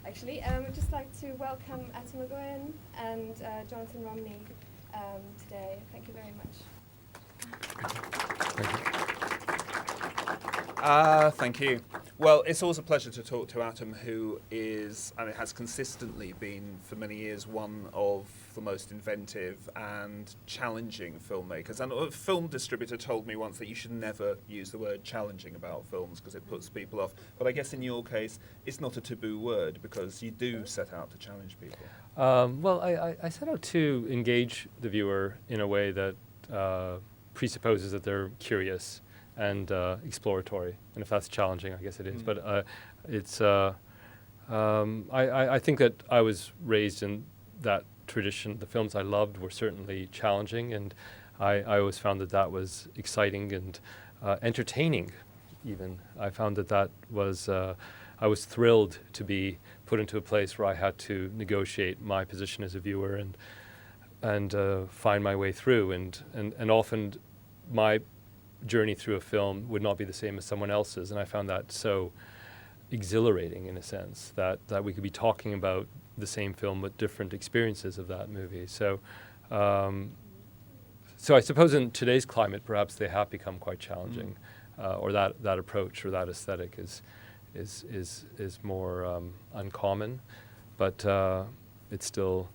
actually. I'd just like to welcome Egoyan and Jonathan Romney today. Thank you very much. Thank you. Well, it's always a pleasure to talk to Atom, who is, and it has consistently been for many years, one of the most inventive and challenging filmmakers. And a film distributor told me once that you should never use the word challenging about films because it puts people off. But I guess in your case, it's not a taboo word because you do set out to challenge people. Well, I set out to engage the viewer in a way that presupposes that they're curious and exploratory, and if that's challenging, I guess it is. But it's I think that I was raised in that tradition. The films I loved were certainly challenging, and I always found that was exciting and entertaining. Even I found that was I was thrilled to be put into a place where I had to negotiate my position as a viewer and find my way through, and often my journey through a film would not be the same as someone else's, and I found that so exhilarating in a sense that we could be talking about the same film with different experiences of that movie. So I suppose in today's climate, perhaps they have become quite challenging, or that approach or that aesthetic is more uncommon, but it's still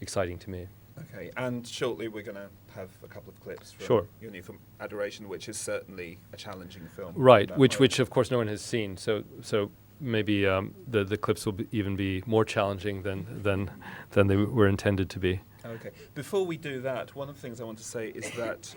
exciting to me. Okay, and shortly we're going to have a couple of clips from your new film, Adoration, which is certainly a challenging film. Right, which of course no one has seen, so maybe the clips will even be more challenging than they were intended to be. Okay, before we do that, one of the things I want to say is that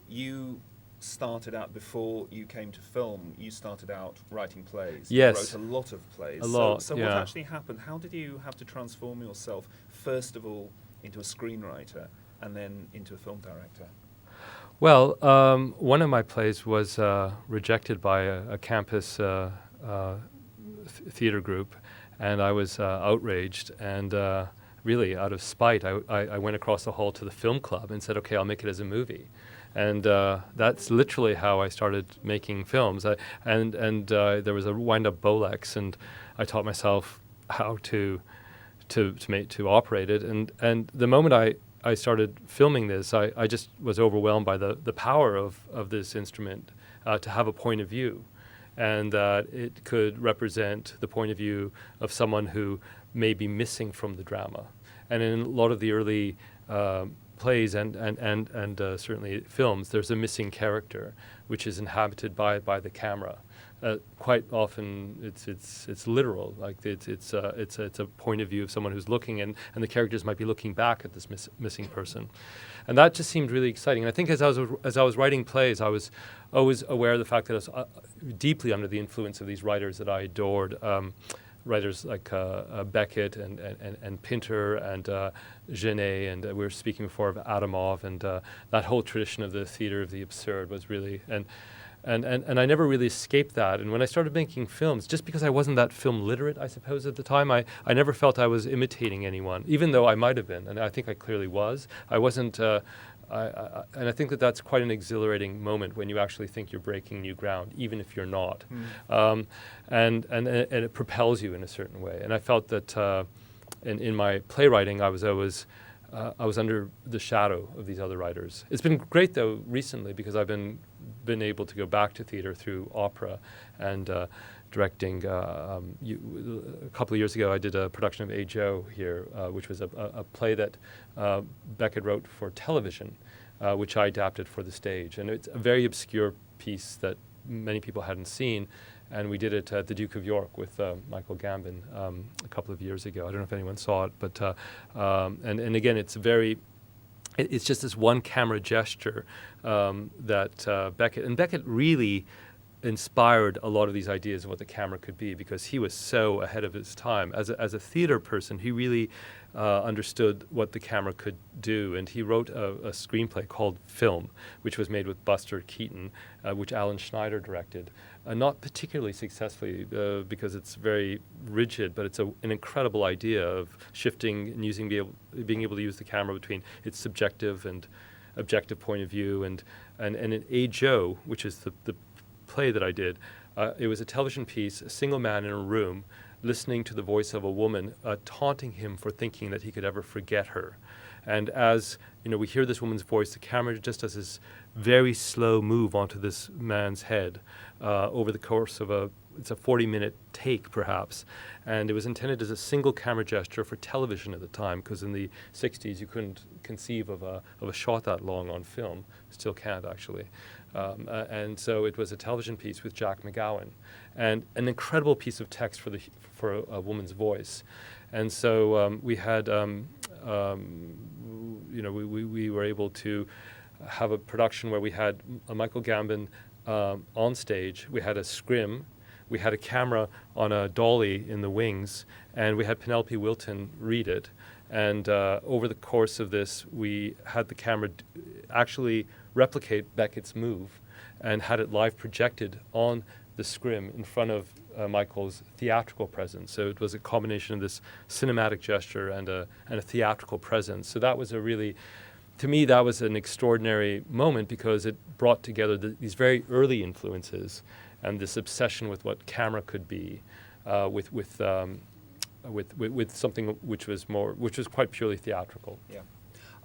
you started out, before you came to film, you started out writing plays. Yes. You wrote a lot of plays. A lot, So yeah. what actually happened? How did you have to transform yourself, first of all, into a screenwriter and then into a film director? Well, one of my plays was rejected by a campus theater group, and I was outraged, and really out of spite, I went across the hall to the film club and said, okay, I'll make it as a movie. And that's literally how I started making films. And there was a wind-up Bolex, and I taught myself how to operate it. And the moment I started filming this, I just was overwhelmed by the power of this instrument to have a point of view, and that it could represent the point of view of someone who may be missing from the drama. And in a lot of the early plays and certainly films, there's a missing character which is inhabited by the camera. Quite often, it's literal. Like it's a point of view of someone who's looking, and the characters might be looking back at this missing person, and that just seemed really exciting. And I think as I was writing plays, I was always aware of the fact that I was deeply under the influence of these writers that I adored. Writers like Beckett and Pinter and Genet, and we were speaking before of Adamov, and that whole tradition of the theater of the absurd was really and I never really escaped that. And when I started making films, just because I wasn't that film literate, I suppose at the time, I never felt I was imitating anyone, even though I might have been, and I think I clearly was. I wasn't. And I think that's quite an exhilarating moment when you actually think you're breaking new ground, even if you're not. And it propels you in a certain way. And I felt that in my playwriting, I was always under the shadow of these other writers. It's been great though recently because I've been able to go back to theater through opera and directing. A couple of years ago, I did a production of A. Joe here, which was a play that Beckett wrote for television, which I adapted for the stage. And it's a very obscure piece that many people hadn't seen. And we did it at the Duke of York with Michael Gambon a couple of years ago. I don't know if anyone saw it, but and again, it's just this one camera gesture that Beckett really inspired a lot of these ideas of what the camera could be, because he was so ahead of his time. As a theater person, he really understood what the camera could do, and he wrote a screenplay called Film, which was made with Buster Keaton, which Alan Schneider directed. Not particularly successfully because it's very rigid, but it's an incredible idea of shifting and being able to use the camera between its subjective and objective point of view. And in A. Joe, which is the play that I did, it was a television piece, a single man in a room listening to the voice of a woman taunting him for thinking that he could ever forget her. And as we hear this woman's voice, the camera just does this very slow move onto this man's head over the course of it's a 40-minute take, perhaps. And it was intended as a single camera gesture for television at the time, because in the 60s you couldn't conceive of a shot that long on film. Still can't, actually. And so it was a television piece with Jack McGowan, and an incredible piece of text for a woman's voice. And so we had, we were able to have a production where we had Michael Gambon on stage. We had a scrim. We had a camera on a dolly in the wings, and we had Penelope Wilton read it. And over the course of this, we had the camera actually replicate Beckett's move and had it live projected on the scrim in front of Michael's theatrical presence. So it was a combination of this cinematic gesture and a theatrical presence. So that was to me, that was an extraordinary moment, because it brought together these very early influences and this obsession with what camera could be, with something which was quite purely theatrical. Yeah.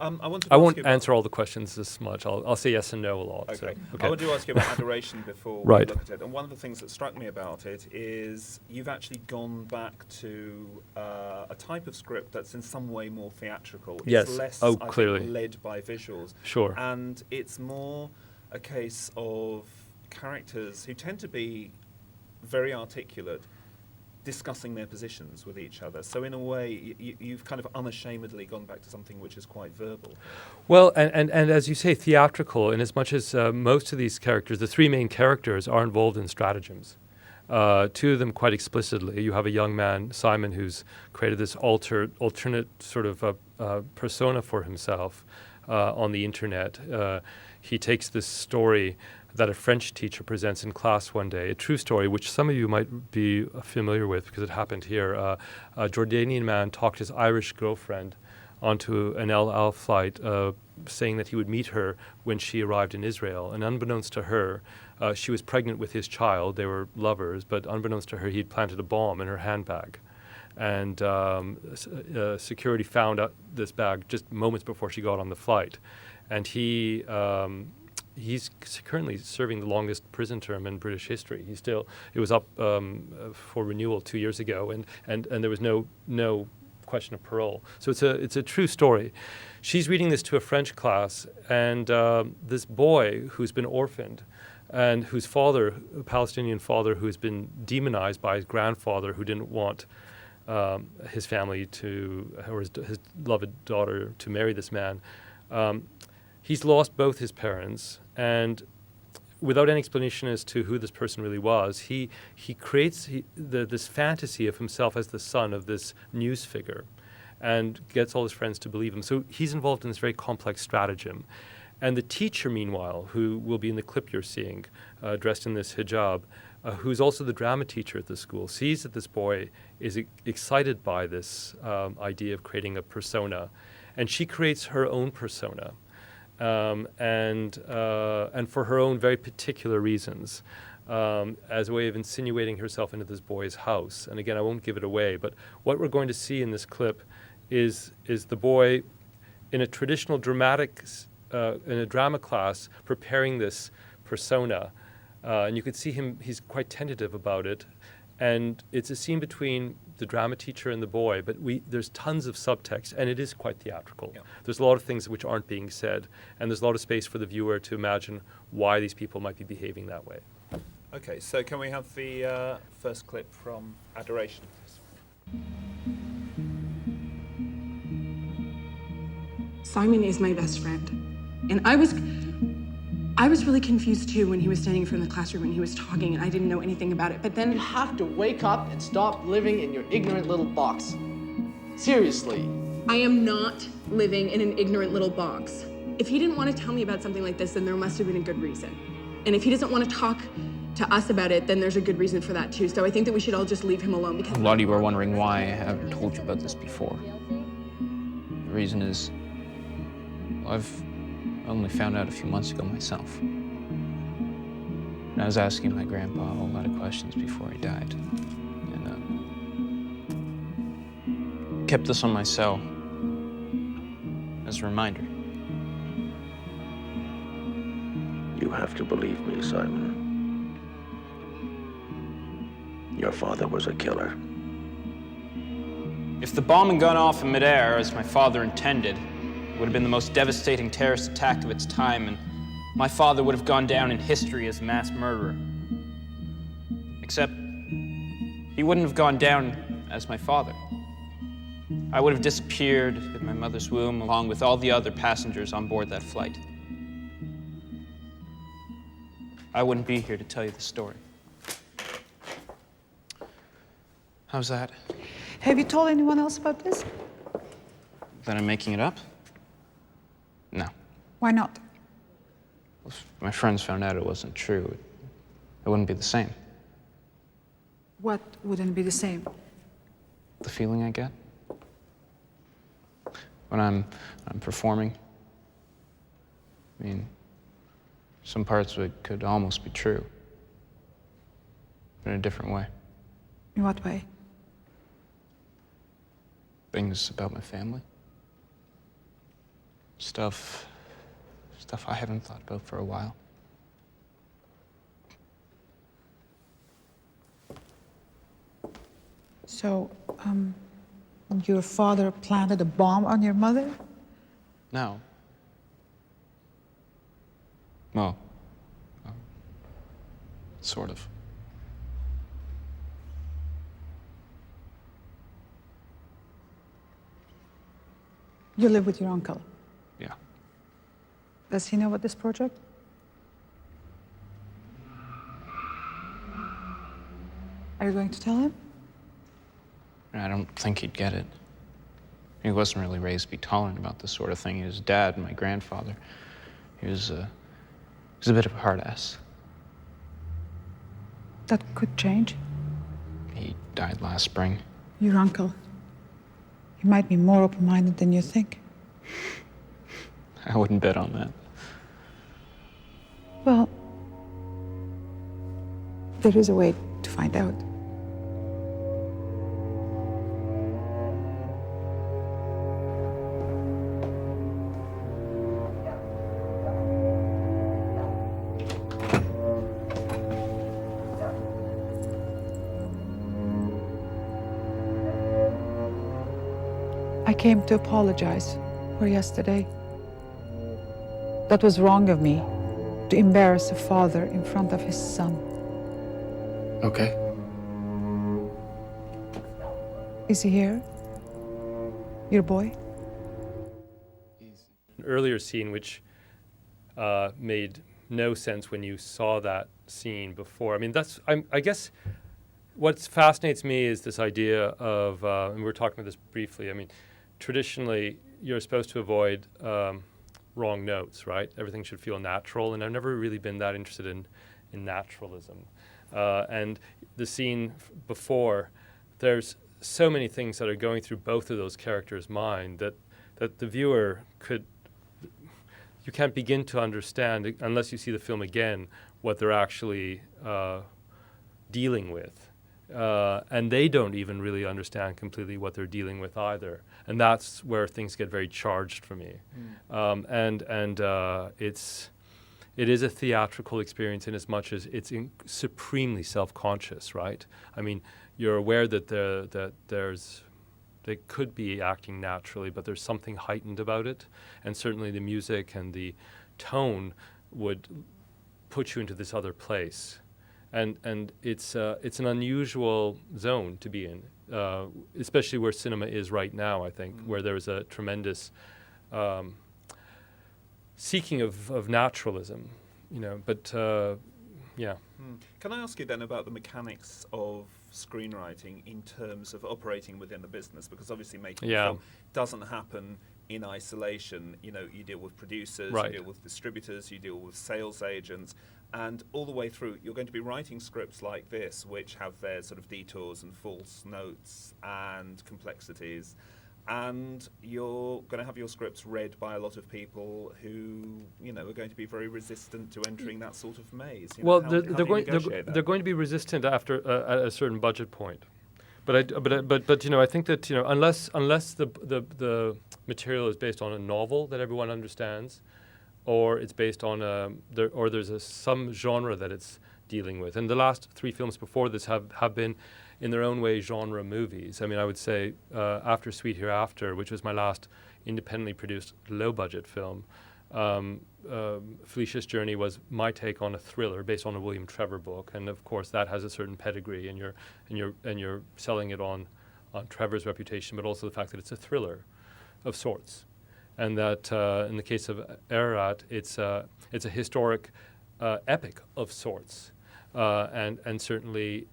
I won't answer all the questions this much. I'll say yes and no a lot. Okay. So, I want to ask you about Adoration before we Right. look at it. And one of the things that struck me about it is you've actually gone back to a type of script that's in some way more theatrical. Yes. It's less, Oh, I clearly. think, led by visuals. Sure. And it's more a case of characters who tend to be very articulate, discussing their positions with each other. So in a way, you've kind of unashamedly gone back to something which is quite verbal. Well, and as you say, theatrical, in as much as most of these characters, the three main characters, are involved in stratagems. Two of them quite explicitly. You have a young man, Simon, who's created this alternate sort of persona for himself on the internet. He takes this story that a French teacher presents in class one day, a true story, which some of you might be familiar with because it happened here. A Jordanian man talked his Irish girlfriend onto an El Al flight, saying that he would meet her when she arrived in Israel. And unbeknownst to her, she was pregnant with his child. They were lovers, but unbeknownst to her, he'd planted a bomb in her handbag. And security found out this bag just moments before she got on the flight. And he's currently serving the longest prison term in British history. It was up for renewal 2 years ago, and there was no question of parole. So it's a true story. She's reading this to a French class, and this boy who's been orphaned, and whose father, a Palestinian father who's been demonized by his grandfather, who didn't want his family or his beloved daughter to marry this man. He's lost both his parents, and without any explanation as to who this person really was, he creates this fantasy of himself as the son of this news figure, and gets all his friends to believe him. So he's involved in this very complex stratagem. And the teacher, meanwhile, who will be in the clip you're seeing, dressed in this hijab, who's also the drama teacher at the school, sees that this boy is excited by this idea of creating a persona, and she creates her own persona. And for her own very particular reasons, as a way of insinuating herself into this boy's house. And again, I won't give it away, but what we're going to see in this clip is the boy in a traditional in a drama class, preparing this persona. And you could see him, he's quite tentative about it. And it's a scene between the drama teacher and the boy, but there's tons of subtext, and it is quite theatrical. Yeah. There's a lot of things which aren't being said, and there's a lot of space for the viewer to imagine why these people might be behaving that way. Okay, so can we have the first clip from Adoration? Simon is my best friend, and I was really confused too when he was standing in front of the classroom and he was talking and I didn't know anything about it, but then... You have to wake up and stop living in your ignorant little box. Seriously. I am not living in an ignorant little box. If he didn't want to tell me about something like this, then there must have been a good reason. And if he doesn't want to talk to us about it, then there's a good reason for that too. So I think that we should all just leave him alone because... A lot of you are wondering why I haven't told you about this before. The reason is, I've only found out a few months ago myself. And I was asking my grandpa a whole lot of questions before he died. And kept this on my cell as a reminder. You have to believe me, Simon. Your father was a killer. If the bomb had gone off in midair, as my father intended, it would have been the most devastating terrorist attack of its time, and my father would have gone down in history as a mass murderer. Except, he wouldn't have gone down as my father. I would have disappeared in my mother's womb along with all the other passengers on board that flight. I wouldn't be here to tell you the story. How's that? Have you told anyone else about this? That I'm making it up? No. Why not? If my friends found out it wasn't true, it wouldn't be the same. What wouldn't be the same? The feeling I get when I'm performing. I mean, some parts of it could almost be true, but in a different way. In what way? Things about my family. Stuff I haven't thought about for a while. So, your father planted a bomb on your mother? No. Well, sort of. You live with your uncle. Yeah. Does he know about this project? Are you going to tell him? I don't think he'd get it. He wasn't really raised to be tolerant about this sort of thing. His dad, my grandfather, he was a bit of a hard ass. That could change. He died last spring. Your uncle. He might be more open-minded than you think. I wouldn't bet on that. Well, there is a way to find out. I came to apologize for yesterday. That was wrong of me, to embarrass a father in front of his son. Okay. Is he here? Your boy? An earlier scene which made no sense when you saw that scene before. I mean, I guess what fascinates me is this idea of, and we were talking about this briefly, I mean, traditionally, you're supposed to avoid wrong notes, right? Everything should feel natural, and I've never really been that interested in naturalism. And the scene before, there's so many things that are going through both of those characters' mind that the viewer you can't begin to understand unless you see the film again what they're actually dealing with. And they don't even really understand completely what they're dealing with either. And that's where things get very charged for me. It is a theatrical experience in as much as it's supremely self-conscious, right? I mean, you're aware that they could be acting naturally, but there's something heightened about it. And certainly the music and the tone would put you into this other place. And it's an unusual zone to be in, especially where cinema is right now, I think, where there is a tremendous seeking of naturalism, you know, but yeah. Can I ask you then about the mechanics of screenwriting in terms of operating within the business? Because obviously making a film doesn't happen in isolation. You know, you deal with producers, right. You deal with distributors, you deal with sales agents, and all the way through, you're going to be writing scripts like this, which have their sort of detours and false notes and complexities. And you're going to have your scripts read by a lot of people who, you know, are going to be very resistant to entering that sort of maze. You know, Well, how do you they're negotiate that? going to be resistant after at a certain budget point. But you know, I think that, you know, unless the material is based on a novel that everyone understands, or it's based on there's some genre that it's dealing with. And the last 3 films before this have been, in their own way, genre movies. I mean, I would say after Sweet Hereafter, which was my last independently produced low-budget film, Felicia's Journey was my take on a thriller based on a William Trevor book, and of course that has a certain pedigree, and you're selling it on Trevor's reputation, but also the fact that it's a thriller of sorts, and that in the case of Ararat, it's a historic epic of sorts, and certainly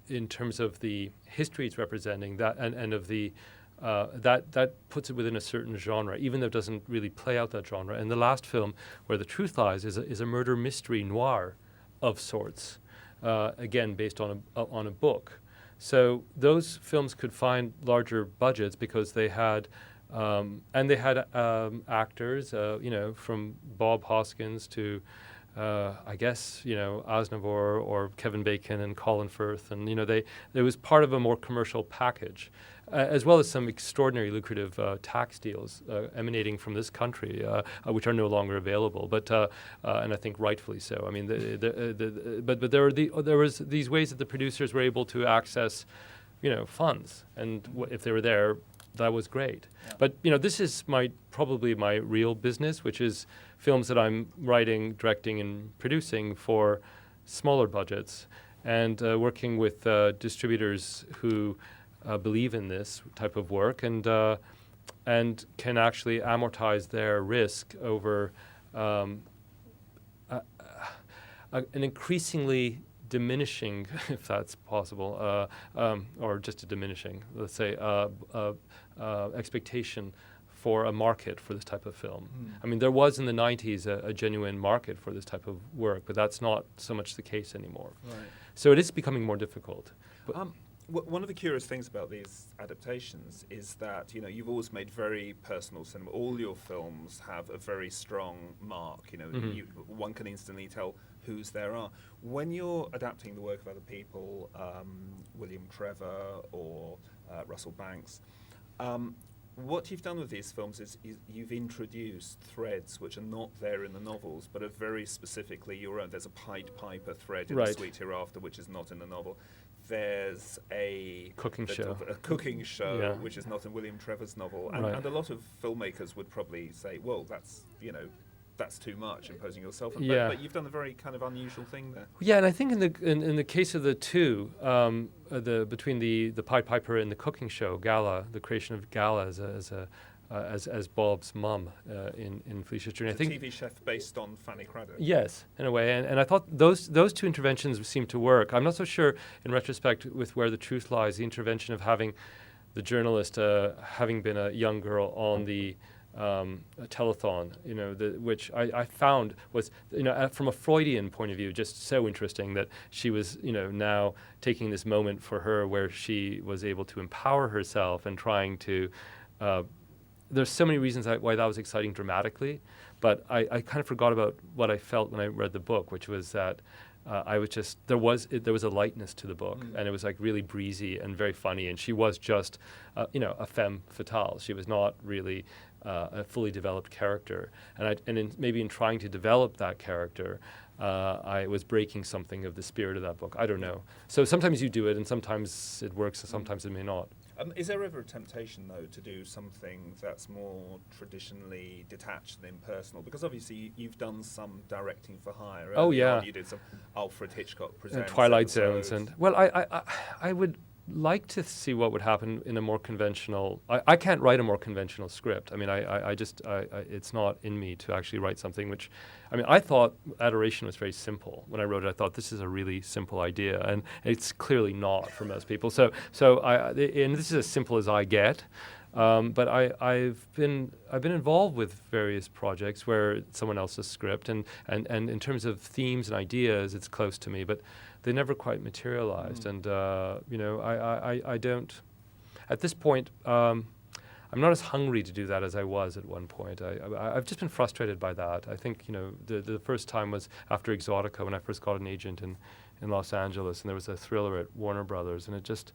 in terms of the history it's representing, that and of the that puts it within a certain genre, even though it doesn't really play out that genre. And the last film, Where the Truth Lies, is a murder mystery noir of sorts, again based on a book. So those films could find larger budgets because they had actors, you know, from Bob Hoskins to I guess, you know, Aznavour or Kevin Bacon and Colin Firth, and you know, it was part of a more commercial package, as well as some extraordinary lucrative tax deals emanating from this country, which are no longer available. But and I think rightfully so. I mean, but there was these ways that the producers were able to access, you know, funds, and if they were there, that was great. Yeah. But you know, this is probably my real business, which is films that I'm writing, directing, and producing for smaller budgets, and working with distributors who believe in this type of work and can actually amortize their risk over an increasingly diminishing, if that's possible, or just a diminishing, let's say, expectation for a market for this type of film. I mean, there was in the 90s a genuine market for this type of work, but that's not so much the case anymore. Right. So it is becoming more difficult. One of the curious things about these adaptations is that, you know, you've always made very personal cinema. All your films have a very strong mark. You know, one can instantly tell whose there are. When you're adapting the work of other people, William Trevor or Russell Banks, what you've done with these films is you've introduced threads which are not there in the novels, but are very specifically your own. There's a Pied Piper thread in The Sweet Hereafter, which is not in the novel. There's a cooking show, yeah, which is not in William Trevor's novel. And, and a lot of filmmakers would probably say, well, that's, you know, that's too much, imposing yourself. Yeah. But you've done a very kind of unusual thing there. Yeah, and I think in the case of the two, between the Pied Piper and the cooking show, Gala, the creation of Gala as Bob's mum in Felicia's Journey. It's a TV chef based on Fanny Craddock. Yes, in a way, and I thought those two interventions seemed to work. I'm not so sure in retrospect with Where the Truth Lies, the intervention of having the journalist having been a young girl on the a telethon, you know, which I found was, you know, from a Freudian point of view, just so interesting that she was, you know, now taking this moment for her where she was able to empower herself and trying to. There's so many reasons why that was exciting dramatically, but I kind of forgot about what I felt when I read the book, which was that I was just there was a lightness to the book, and it was like really breezy and very funny, and she was just you know, a femme fatale. She was not really a fully developed character, and maybe in trying to develop that character, I was breaking something of the spirit of that book. I don't know. So sometimes you do it, and sometimes it works, and sometimes it may not. Is there ever a temptation, though, to do something that's more traditionally detached and impersonal? Because obviously you've done some directing for hire. Oh, yeah. You did some Alfred Hitchcock Presents. Twilight Zones. And well, I would like to see what would happen in a more conventional. I can't write a more conventional script. I mean, I just it's not in me to actually write something which, I mean, I thought Adoration was very simple when I wrote it. I thought this is a really simple idea, and it's clearly not for most people. So and this is as simple as I get. But I've been involved with various projects where it's someone else's script, and in terms of themes and ideas, it's close to me, but they never quite materialized. And you know, I don't. At this point, I'm not as hungry to do that as I was at one point. I've just been frustrated by that. I think, you know, the first time was after Exotica, when I first got an agent in Los Angeles, and there was a thriller at Warner Brothers, and it just.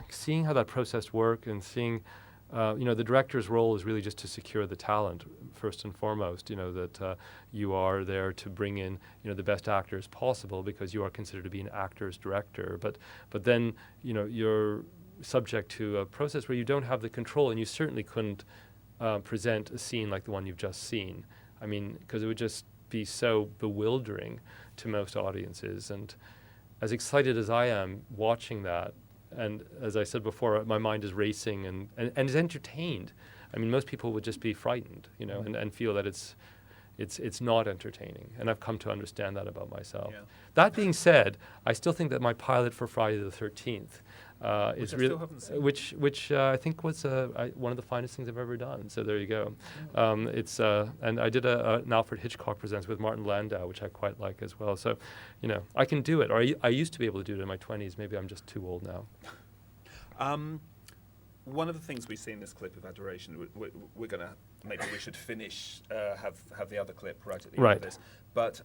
seeing how that process worked and seeing, the director's role is really just to secure the talent first and foremost. That you are there to bring in the best actors possible because you are considered to be an actor's director. But then you're subject to a process where you don't have the control, and you certainly couldn't present a scene like the one you've just seen. I mean, because it would just be so bewildering to most audiences. And as excited as I am watching that, and as I said before, my mind is racing and is entertained. I mean, most people would just be frightened, and feel that it's not entertaining. And I've come to understand that about myself. Yeah. That being said, I still think that my pilot for Friday the 13th is really, which I think was one of the finest things I've ever done. So there you go. It's and I did an Alfred Hitchcock Presents with Martin Landau, which I quite like as well. So, I can do it. Or I used to be able to do it in my 20s. Maybe I'm just too old now. One of the things we see in this clip of Adoration, we're going to, maybe we should finish, have the other clip right at the end of this. But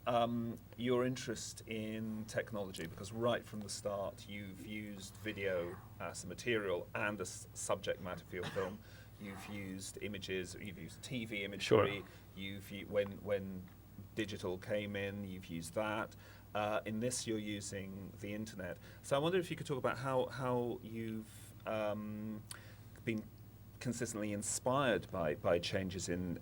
your interest in technology, because right from the start you've used video as a material and a subject matter for your film. You've used images, you've used TV imagery. Sure. When digital came in, you've used that. In this, you're using the internet. So I wonder if you could talk about how you've been consistently inspired by changes in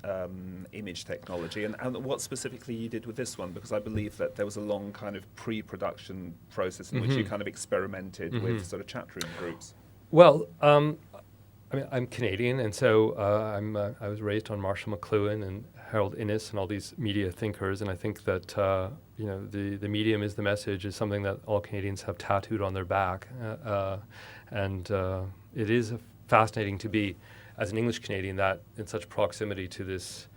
image technology, and what specifically you did with this one, because I believe that there was a long kind of pre-production process in which you kind of experimented with sort of chat room groups. Well, I mean, I'm Canadian, and so I was raised on Marshall McLuhan and Harold Innis and all these media thinkers, and I think that the medium is the message is something that all Canadians have tattooed on their back, and it is fascinating to be, as an English Canadian, that in such proximity to this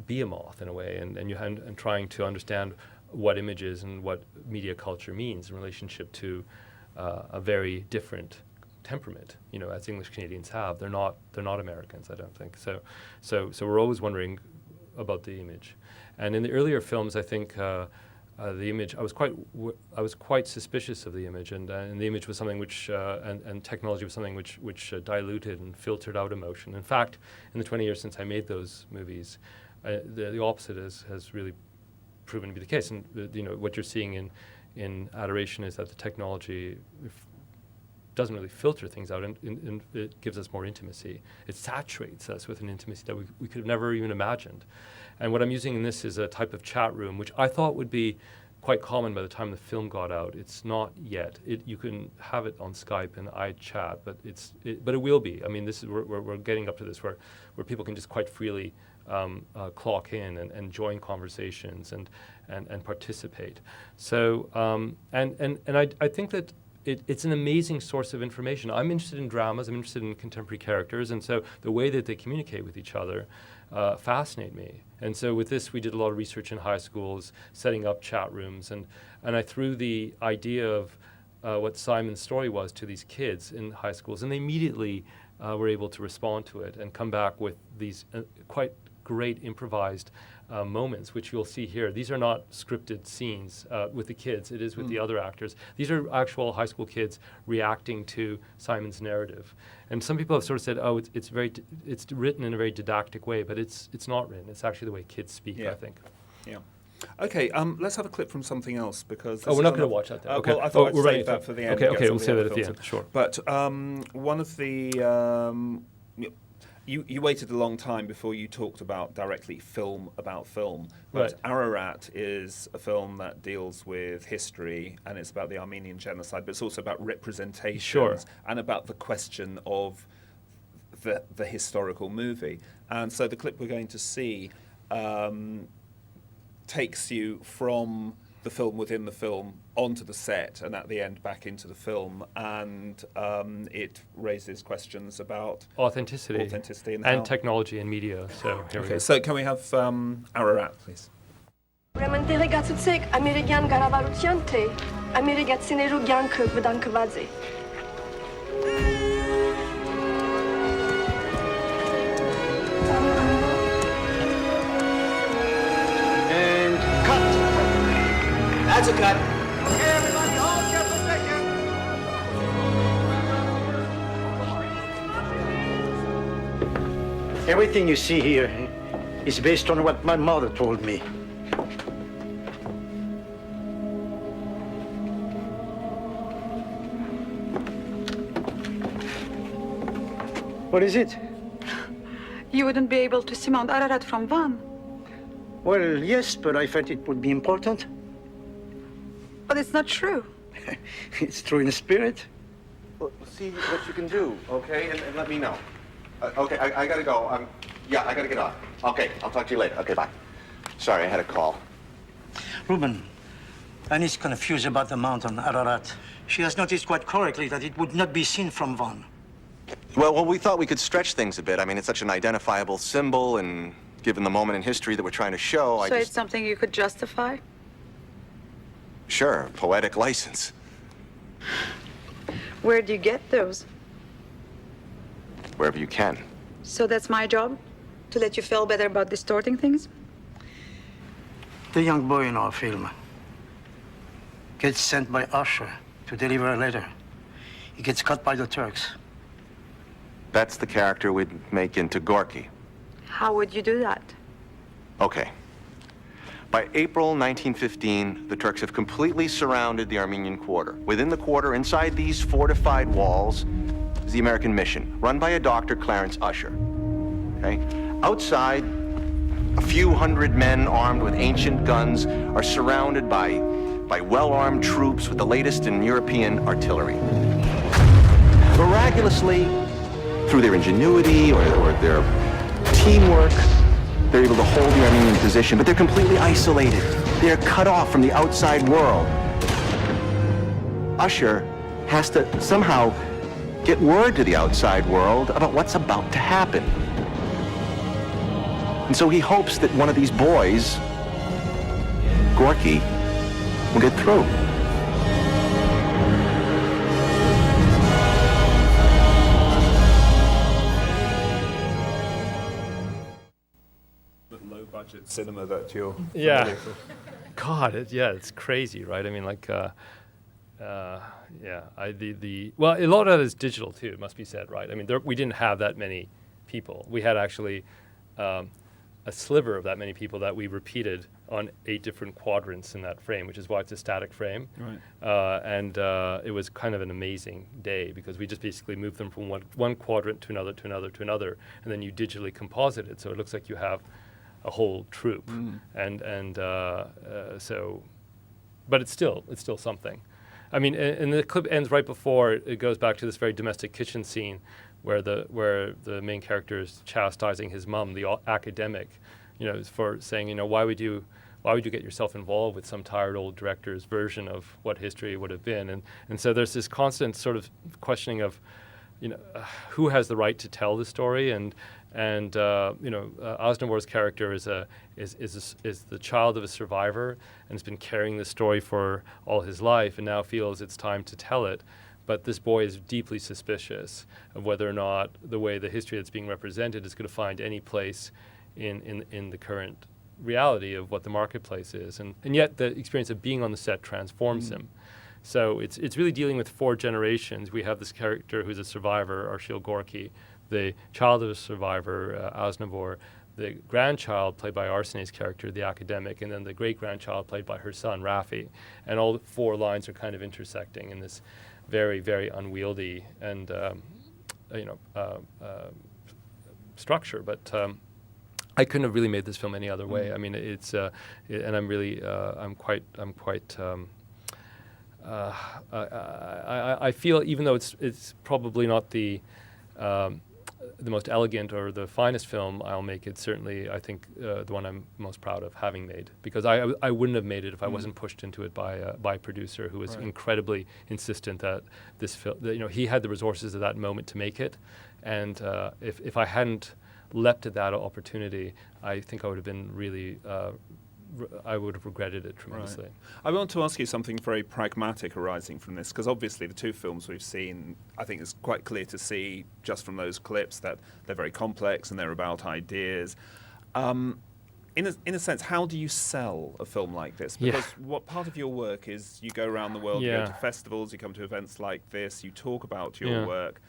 behemoth in a way, and trying to understand what images and what media culture means in relationship to a very different temperament, as English Canadians have. They're not Americans, I don't think. So we're always wondering about the image, and in the earlier films, I think. The image, I was quite suspicious of the image, and the image was something which, and technology was something which diluted and filtered out emotion. In fact, in the 20 years since I made those movies, the opposite has really proven to be the case. And what you're seeing in Adoration is that the technology doesn't really filter things out, and it gives us more intimacy. It saturates us with an intimacy that we could have never even imagined. And what I'm using in this is a type of chat room, which I thought would be quite common by the time the film got out. It's not yet. You can have it on Skype and iChat, but it will be. I mean, this is we're getting up to this where people can just quite freely clock in and join conversations and participate. So I think that. It's an amazing source of information. I'm interested in dramas. I'm interested in contemporary characters, and so the way that they communicate with each other fascinate me. And so with this, we did a lot of research in high schools, setting up chat rooms, and I threw the idea of what Simon's story was to these kids in high schools, and they immediately were able to respond to it and come back with these quite great improvised moments, which you'll see here. These are not scripted scenes with the kids. It is with the other actors. These are actual high school kids reacting to Simon's narrative. And some people have sort of said, "Oh, it's written in a very didactic way," but it's not written. It's actually the way kids speak. I think. Yeah. Okay. Let's have a clip from something else, because. We're not going to watch that. Then. Okay. Well, I thought I'd save that for the end. Okay. We'll save that at the end. Sure. But one of the. You waited a long time before you talked about directly film about film. But Ararat is a film that deals with history, and it's about the Armenian genocide, but it's also about representations and about the question of the historical movie. And so the clip we're going to see takes you from the film within the film onto the set, and at the end back into the film, and it raises questions about authenticity and technology and media. So here we go. So can we have Ararat, please? Ուրեմն տեղեկացուցեք ամերիկյան կառավարության թե ամերիկացիներու կյանքը վտանգված է։ And cut. That's a cut. Okay, everybody, hold your position. Everything you see here is based on what my mother told me. What is it? You wouldn't be able to see Mount Ararat from Van. Well, yes, but I felt it would be important. But it's not true. It's true in the spirit. Well, see what you can do, okay? And let me know. Okay, I gotta go. Yeah, I gotta get on. Okay, I'll talk to you later. Okay, bye. Sorry, I had a call. Ruben, Annie's confused about the mountain, Ararat. She has noticed quite correctly that it would not be seen from Van. Well, we thought we could stretch things a bit. I mean, it's such an identifiable symbol, and given the moment in history that we're trying to show, So it's something you could justify? Sure, poetic license. Where do you get those? Wherever you can. So that's my job? To let you feel better about distorting things? The young boy in our film gets sent by Usher to deliver a letter. He gets cut by the Turks. That's the character we'd make into Gorky. How would you do that? Okay. By April 1915, the Turks have completely surrounded the Armenian quarter. Within the quarter, inside these fortified walls, is the American mission, run by a doctor, Clarence Usher. Okay? Outside, a few hundred men armed with ancient guns are surrounded by well-armed troops with the latest in European artillery. Miraculously, through their ingenuity or their teamwork, they're able to hold the Armenian position, but they're completely isolated. They're cut off from the outside world. Usher has to somehow get word to the outside world about what's about to happen. And so he hopes that one of these boys, Gorky, will get through. Low-budget cinema that you're Yeah. familiar with. God, it's crazy, right? I mean, like, well, a lot of it is digital too. It must be said, right? I mean, we didn't have that many people. We had actually a sliver of that many people that we repeated on 8 different quadrants in that frame, which is why it's a static frame. Right. And it was kind of an amazing day because we just basically moved them from one quadrant to another, to another, to another, and then you digitally composite it, so it looks like you have a whole troupe. So, but it's still something. I mean, and the clip ends right before it goes back to this very domestic kitchen scene where the main character is chastising his mom, the academic, for saying, why would you get yourself involved with some tired old director's version of what history would have been? And so there's this constant sort of questioning of, who has the right to tell the story? And Aznavor's character is the child of a survivor and has been carrying this story for all his life and now feels it's time to tell it. But this boy is deeply suspicious of whether or not the way the history that's being represented is going to find any place in the current reality of what the marketplace is. And yet the experience of being on the set transforms him. So it's really dealing with 4 generations. We have this character who's a survivor, Arshil Gorky, the child of a survivor, Aznavour, the grandchild played by Arsene's character, the academic, and then the great-grandchild played by her son, Rafi. And all 4 lines are kind of intersecting in this very, very unwieldy and structure. But I couldn't have really made this film any other way. I mean, it's and I'm really I'm quite. I feel, even though it's probably not the most elegant or the finest film I'll make, it's certainly, I think, the one I'm most proud of having made, because I wouldn't have made it if I wasn't pushed into it by a producer who was incredibly insistent that this film, he had the resources at that moment to make it, and if I hadn't leapt at that opportunity, I think I would have been really I would have regretted it tremendously. Right. I want to ask you something very pragmatic arising from this, because obviously the 2 films we've seen, I think it's quite clear to see just from those clips that they're very complex and they're about ideas. In a sense, how do you sell a film like this? Because what part of your work is you go around the world, you go to festivals, you come to events like this, you talk about your work,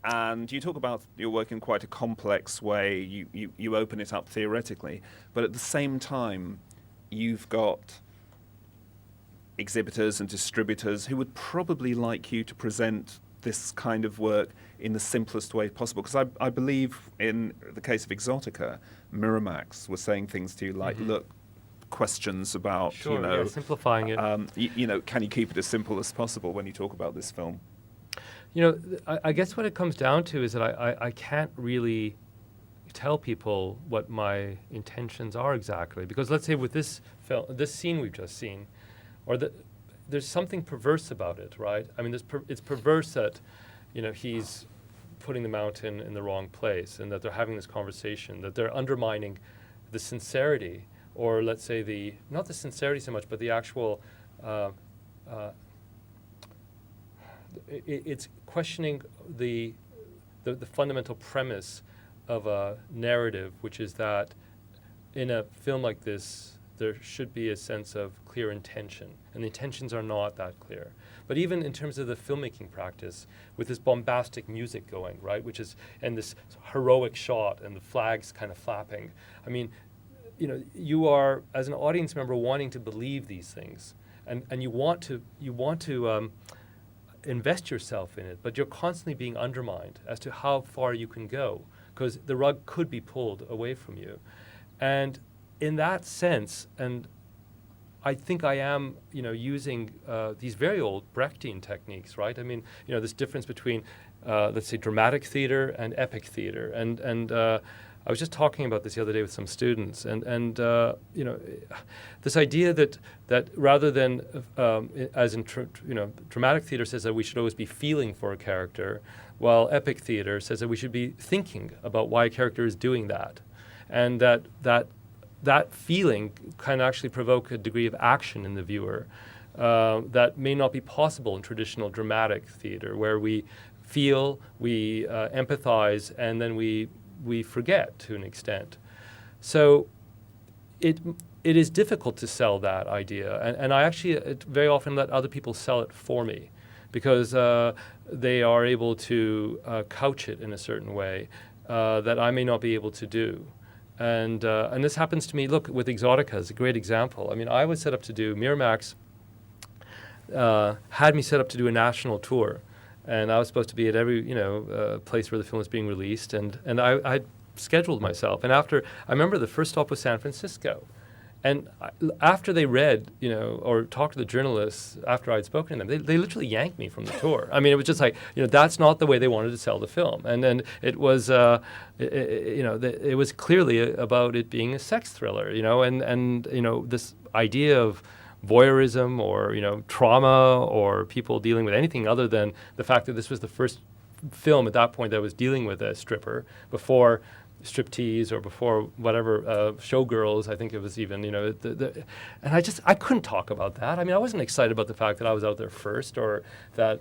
And you talk about your work in quite a complex way. You open it up theoretically, but at the same time, you've got exhibitors and distributors who would probably like you to present this kind of work in the simplest way possible. Because I believe in the case of Exotica, Miramax was saying things to you like, look, questions about, Sure, simplifying it. Can you keep it as simple as possible when you talk about this film? I guess what it comes down to is that I can't really tell people what my intentions are exactly. Because let's say with this film, this scene we've just seen, there's something perverse about it, right? I mean, it's perverse that, he's putting the mountain in the wrong place, and that they're having this conversation, that they're undermining the sincerity, or let's say not the sincerity so much, but the actual, it's questioning the fundamental premise of a narrative, which is that in a film like this, there should be a sense of clear intention, and the intentions are not that clear. But even in terms of the filmmaking practice, with this bombastic music going, right, and this heroic shot and the flags kind of flapping, I mean, you are, as an audience member, wanting to believe these things, and you want to invest yourself in it, but you're constantly being undermined as to how far you can go, because the rug could be pulled away from you. And in that sense, and I think I am, using these very old Brechtian techniques, right? I mean, this difference between, let's say, dramatic theater and epic theater, and I was just talking about this the other day with some students, and this idea that rather than, as in dramatic theater says that we should always be feeling for a character, while epic theater says that we should be thinking about why a character is doing that, and that feeling can actually provoke a degree of action in the viewer that may not be possible in traditional dramatic theater, where we feel, we empathize, and then we forget to an extent. So it is difficult to sell that idea, and I actually very often let other people sell it for me, because they are able to couch it in a certain way that I may not be able to do. And this happens to me, look, with Exotica is a great example. I mean, I was set up to do, Miramax had me set up to do a national tour, and I was supposed to be at every, place where the film was being released, and I scheduled myself. And I remember the first stop was San Francisco. And after they read, or talked to the journalists after I'd spoken to them, they literally yanked me from the tour. I mean, it was just like, that's not the way they wanted to sell the film. And then it was, it was clearly about it being a sex thriller, and this idea of voyeurism or, trauma, or people dealing with anything other than the fact that this was the first film at that point that was dealing with a stripper before striptease or before whatever showgirls. I think it was even, and I couldn't talk about that. I mean, I wasn't excited about the fact that I was out there first, or that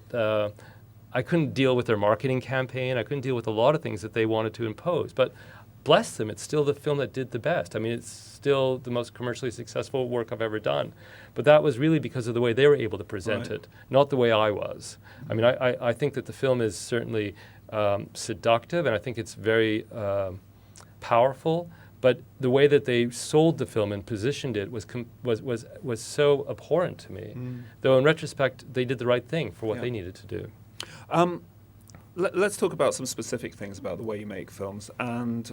I couldn't deal with their marketing campaign. I couldn't deal with a lot of things that they wanted to impose. But bless them, it's still the film that did the best. I mean, it's still the most commercially successful work I've ever done. But that was really because of the way they were able to present it, not the way I was. I mean, I think that the film is certainly seductive, and I think it's very powerful, but the way that they sold the film and positioned it was so abhorrent to me. Though in retrospect, they did the right thing for what they needed to do. Let's talk about some specific things about the way you make films, and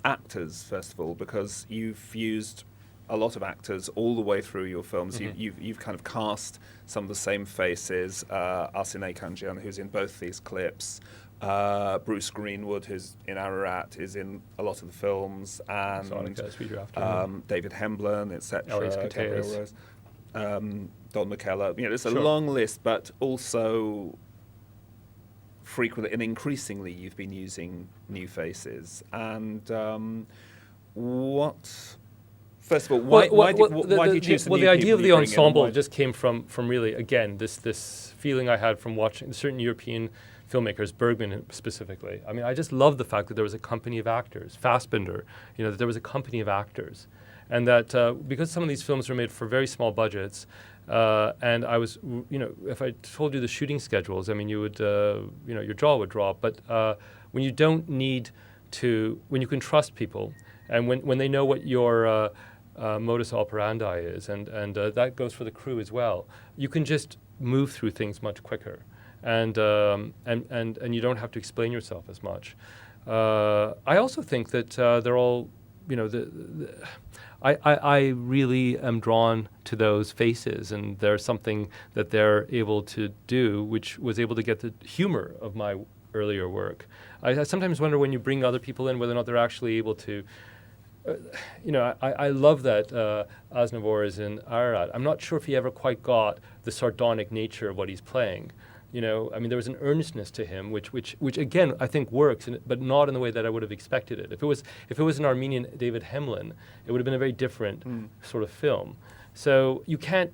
actors, first of all, because you've used a lot of actors all the way through your films. You've kind of cast some of the same faces. Arsene Kanjian, who's in both these clips, Bruce Greenwood, who's in Ararat, is in a lot of the films, and David Hemblen, etc. Don McKellar. It's a long list, but also frequently and increasingly you've been using new faces. And first of all, why did you choose the new the idea people of the ensemble just came from really, again, this feeling I had from watching certain European filmmakers, Bergman specifically. I mean, I just loved the fact that there was a company of actors. Fassbinder, that there was a company of actors. and that because some of these films were made for very small budgets, and I was, if I told you the shooting schedules, I mean, you would, your jaw would drop. But when you don't need to, when you can trust people, and when they know what your modus operandi is, and that goes for the crew as well, you can just move through things much quicker, and you don't have to explain yourself as much. I also think that they're all, I really am drawn to those faces, and there's something that they're able to do, which was able to get the humor of my earlier work. I sometimes wonder when you bring other people in whether or not they're actually able to. I love that Aznavour is in Ararat. I'm not sure if he ever quite got the sardonic nature of what he's playing. I mean, there was an earnestness to him, which again I think works, but not in the way that I would have expected it. If it was an Armenian David Hemlin, it would have been a very different sort of film. So you can't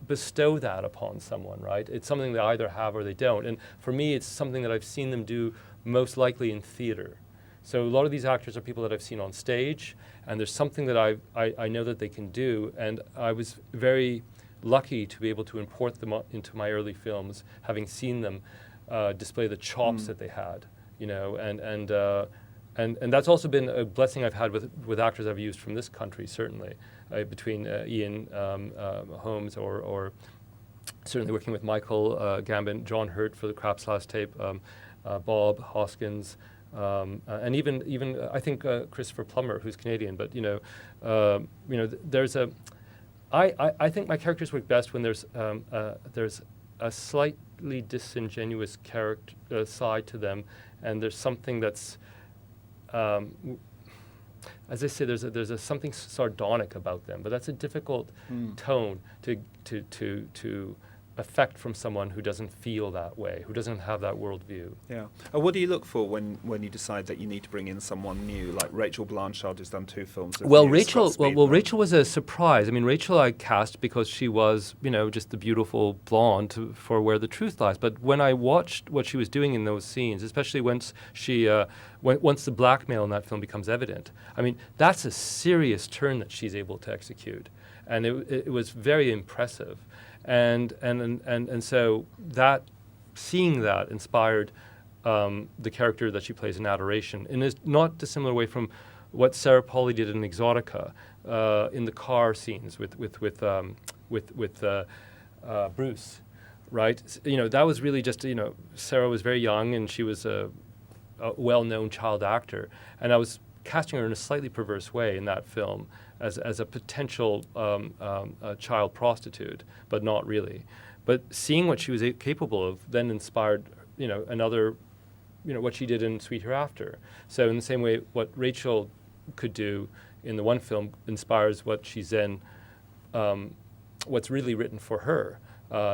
bestow that upon someone, right? It's something they either have or they don't. And for me, it's something that I've seen them do most likely in theater. So a lot of these actors are people that I've seen on stage, and there's something that I know that they can do, and I was very lucky to be able to import them into my early films, having seen them display the chops that they had, and that's also been a blessing I've had with actors I've used from this country, certainly, between Ian Holmes or certainly working with Michael Gambon, John Hurt for the Craps Last Tape, Bob Hoskins, and even I think Christopher Plummer, who's Canadian, but there's a. I think my characters work best when there's a slightly disingenuous character side to them, and there's something that's, as I say, there's a something sardonic about them. But that's a difficult tone to affect from someone who doesn't feel that way, who doesn't have that worldview. Yeah. What do you look for when you decide that you need to bring in someone new, like Rachel Blanchard, who's done 2 films? Rachel was a surprise. I mean, Rachel I cast because she was, just the beautiful blonde for Where the Truth Lies. But when I watched what she was doing in those scenes, especially once once the blackmail in that film becomes evident, I mean, that's a serious turn that she's able to execute, and it was very impressive. And so that seeing that inspired the character that she plays in Adoration in a not dissimilar way from what Sarah Polley did in Exotica in the car scenes with Bruce, right? That was really just Sarah was very young and she was a well-known child actor, and I was casting her in a slightly perverse way in that film as a potential child prostitute, but not really. But seeing what she was capable of then inspired, another, what she did in Sweet Hereafter. So in the same way, what Rachel could do in the one film inspires what she's then, what's really written for her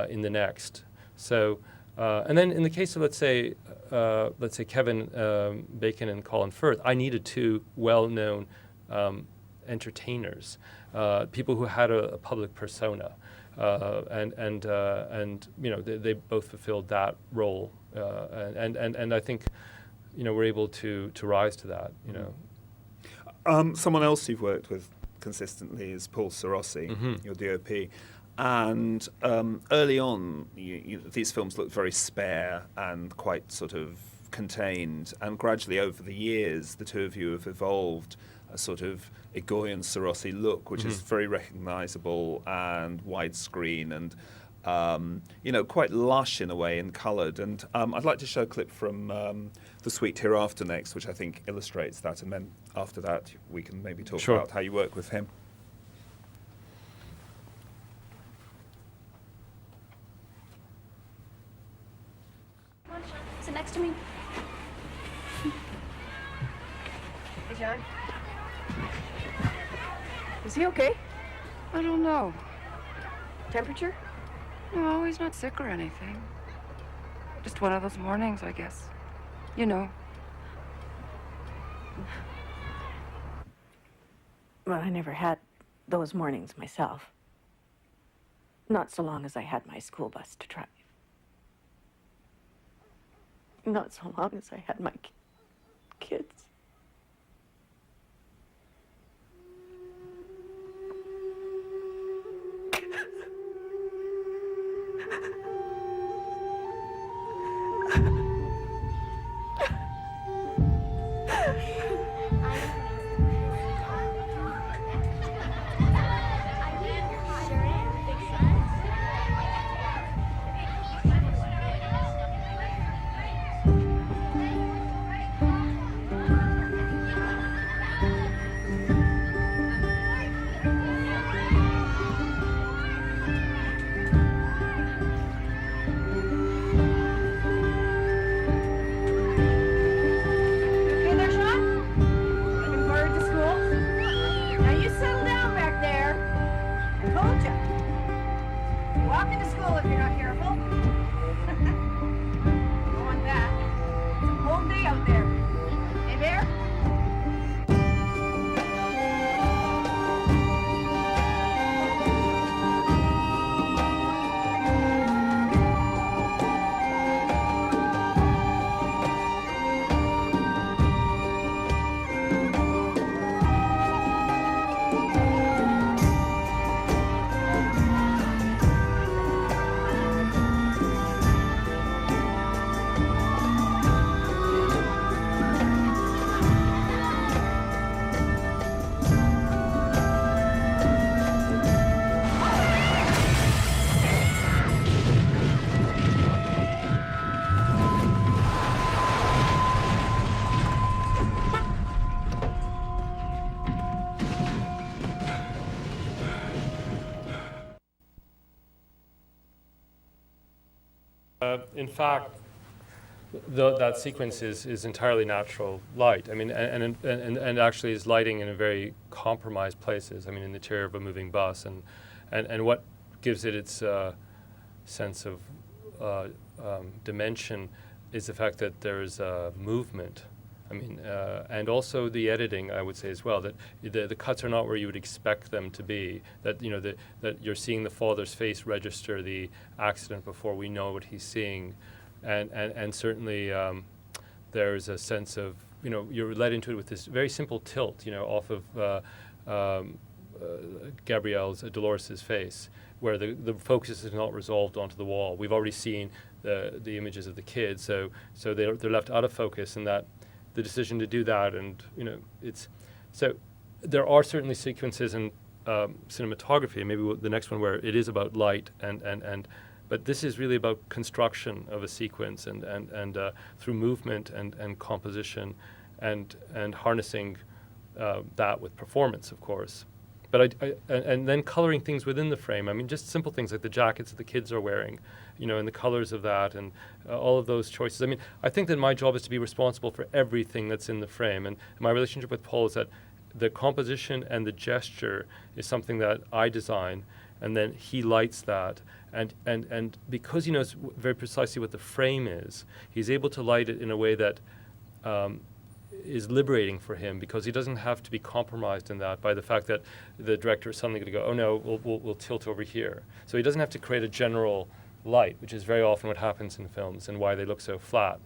in the next. So, and then in the case of let's say Kevin Bacon and Colin Firth, I needed 2 well-known entertainers, people who had a public persona, and they both fulfilled that role, and I think we're able to rise to that. Someone else you've worked with consistently is Paul Sarossi, your DOP. And early on, these films looked very spare and quite sort of contained. And gradually over the years, the 2 of you have evolved a sort of Egoyan Sarossi look, which is very recognisable and widescreen and quite lush in a way and coloured. And I'd like to show a clip from The Sweet Hereafter next, which I think illustrates that. And then after that, we can maybe talk about how you work with him. Sit next to me. Hey, John. Is he okay? I don't know. Temperature? No, he's not sick or anything. Just one of those mornings, I guess. Well, I never had those mornings myself. Not so long as I had my school bus to drive. Not so long as I had my kids. out there. Hey there. In fact, that sequence is entirely natural light. I mean, and actually is lighting in a very compromised places. I mean, in the interior of a moving bus, and what gives it its sense of dimension is the fact that there is movement. I mean, and also the editing, I would say as well, that the cuts are not where you would expect them to be. That that you're seeing the father's face register the accident before we know what he's seeing, and certainly there's a sense of you're led into it with this very simple tilt, off of Gabrielle's Dolores's face, where the focus is not resolved onto the wall. We've already seen the images of the kids, so they're left out of focus, and that. The decision to do that, and it's so there are certainly sequences in cinematography, and maybe the next one where it is about light but this is really about construction of a sequence and through movement and composition and harnessing that with performance, of course. But and then coloring things within the frame. I mean, just simple things like the jackets that the kids are wearing, and the colors of that, and all of those choices. I mean, I think that my job is to be responsible for everything that's in the frame. And my relationship with Paul is that the composition and the gesture is something that I design, and then he lights that. And because he knows very precisely what the frame is, he's able to light it in a way that is liberating for him, because he doesn't have to be compromised in that by the fact that the director is suddenly going to go, oh no, we'll tilt over here. So he doesn't have to create a general light, which is very often what happens in films and why they look so flat.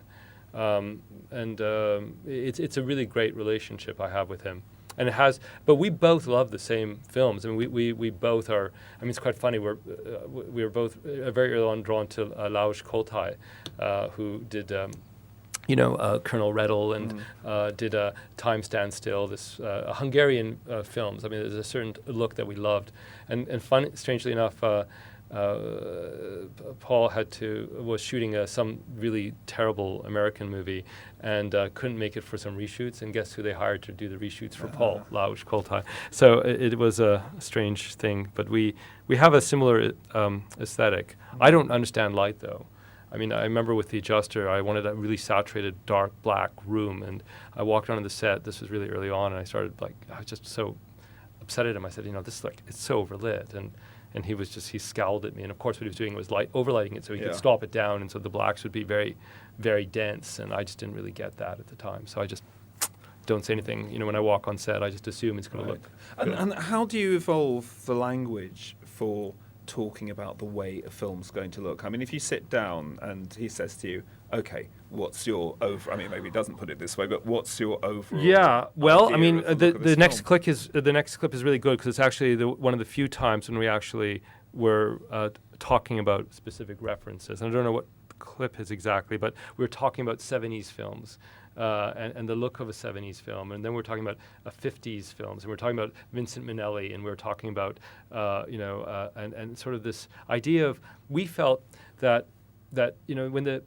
It's a really great relationship I have with him. And it has, but we both love the same films. I mean, we both are. I mean, it's quite funny. We were both very early on drawn to Lajos Koltai, who did, Colonel Redl, and did Time Stands Still. This Hungarian films. I mean, there's a certain look that we loved, and strangely enough. Paul was shooting some really terrible American movie and couldn't make it for some reshoots, and guess who they hired to do the reshoots for Paul? Lajos Koltai. So it was a strange thing, but we have a similar aesthetic. I don't understand light, though. I mean, I remember with the adjuster, I wanted a really saturated, dark, black room, and I walked onto the set. This was really early on, and I was just so upset at him. I said, this is it's so overlit, and he scowled at me. And of course what he was doing was overlighting it so he could stop it down, and so the blacks would be very, very dense, and I just didn't really get that at the time. So I just don't say anything. When I walk on set, I just assume it's going to look good. And how do you evolve the language for talking about the way a film's going to look? I mean, if you sit down and he says to you, okay, what's your I mean, maybe he doesn't put it this way, but what's your overall? Yeah, well, I mean, the next clip is really good, because it's actually one of the few times when we actually were talking about specific references. And I don't know what the clip is exactly, but we were talking about 70s films. And the look of a 70s film, and then we're talking about 50s films, and we're talking about Vincent Minnelli, and we're talking about and sort of this idea of, we felt that when the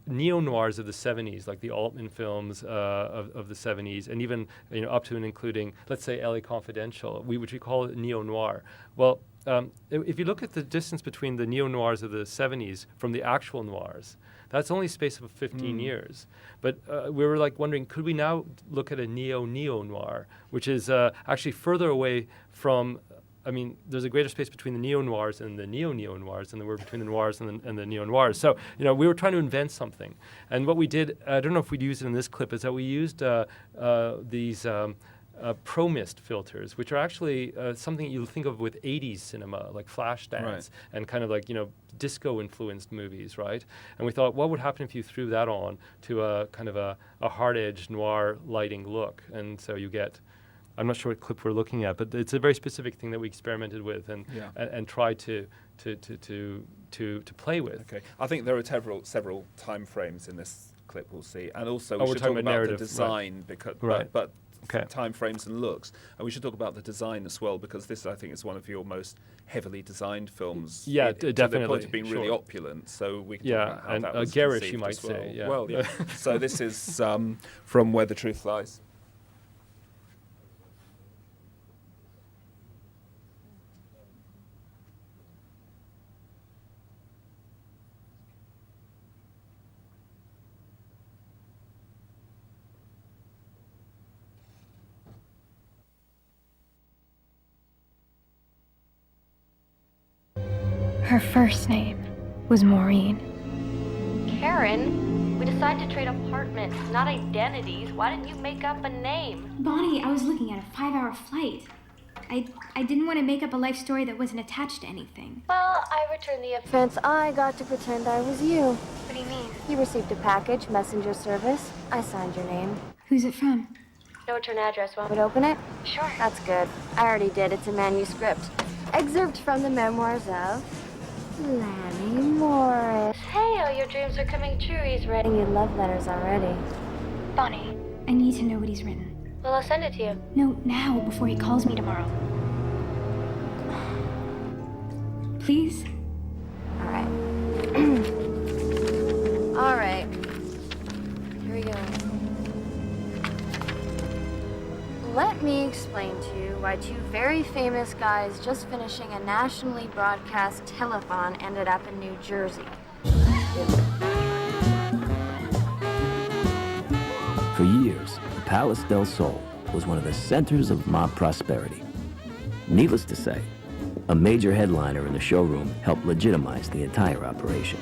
neo-noirs of the 70s, like the Altman films of the 70s, and even up to and including, let's say, LA Confidential, which we call it neo-noir. Well, if you look at the distance between the neo-noirs of the 70s from the actual noirs, that's only a space of 15 years. But we were wondering, could we now look at a neo-noir, which is actually further away from I mean, there's a greater space between the neo-noirs and the neo-neo-noirs than there were between the noirs and the neo-noirs. So, we were trying to invent something. And what we did, I don't know if we'd use it in this clip, is that we used these pro-mist filters, which are actually something you'll think of with 80s cinema, like Flashdance and kind of like, disco-influenced movies, right? And we thought, what would happen if you threw that on to a kind of a hard-edged noir lighting look? And so you get, I'm not sure what clip we're looking at, but it's a very specific thing that we experimented with and tried to play with. Okay, I think there are several time frames in this clip we'll see, and also we we're should talk about narrative, the design because but time frames and looks, and we should talk about the design as well, because this, I think, is one of your most heavily designed films. Yeah, to definitely. the point of being really opulent. So we can talk about how and that was garish, conceived you might as well. say. Yeah. Well, yeah. So this is from Where the Truth Lies. Her first name was Maureen. Karen, we decided to trade apartments, not identities. Why didn't you make up a name? Bonnie, I was looking at a 5-hour flight. I didn't want to make up a life story that wasn't attached to anything. Well, I returned the offense. I got to pretend I was you. What do you mean? You received a package, messenger service. I signed your name. Who's it from? No return address. Want me to open it? Sure. That's good. I already did. It's a manuscript. Excerpt from the memoirs of Lanny Morris. Hey, oh, your dreams are coming true. He's writing you love letters already. Bonnie, I need to know what he's written. Well, I'll send it to you. No, now, before he calls me tomorrow. Please? All right. All right. Here we go. Let me explain to you why two very famous guys just finishing a nationally broadcast telethon ended up in New Jersey. For years, the Palace del Sol was one of the centers of mob prosperity. Needless to say, a major headliner in the showroom helped legitimize the entire operation.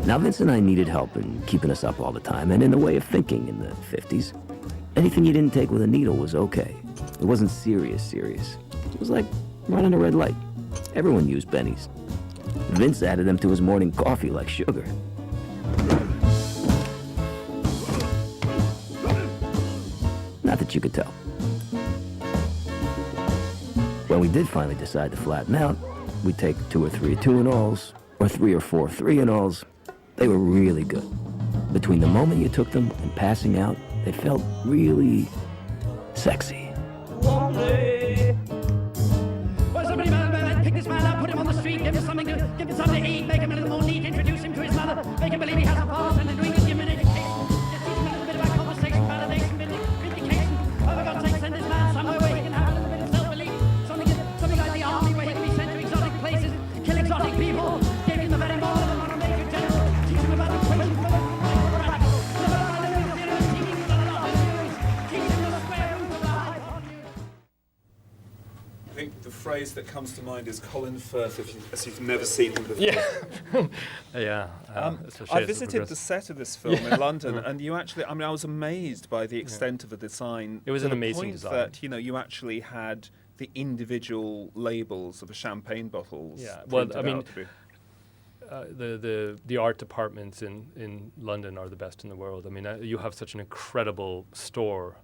Now, Vince and I needed help in keeping us up all the time, and in the way of thinking in the 50s, anything you didn't take with a needle was okay. It wasn't serious. It was like running a red light. Everyone used bennies. Vince added them to his morning coffee like sugar. Not that you could tell. When we did finally decide to flatten out, we'd take 2 or 3 2-and-alls, or 3 or 4 3-and-alls. They were really good. Between the moment you took them and passing out, they felt really sexy. Well, somebody pick this man up, put him on the street, give him something to eat, make him a little more neat, introduce him to his mother, make him believe he has a past, and then give him an education. Just teach him a little bit about conversation, validation, vindication. Oh, for God's sake, send this man somewhere where he can have a little bit of self-belief. Something like the army, where he can be sent to exotic places, kill exotic people, give him the very model of a major general, teach him about the question for the I think the phrase that comes to mind is Colin Firth, as you've never seen him before. Yeah. I visited the set of this film in London, and you actually, I was amazed by the extent of the design. It was to an the amazing point design. that, you actually had the individual labels of the champagne bottles. Yeah, well, printed I mean, out to be- the art departments in London are the best in the world. I mean, you have such an incredible store,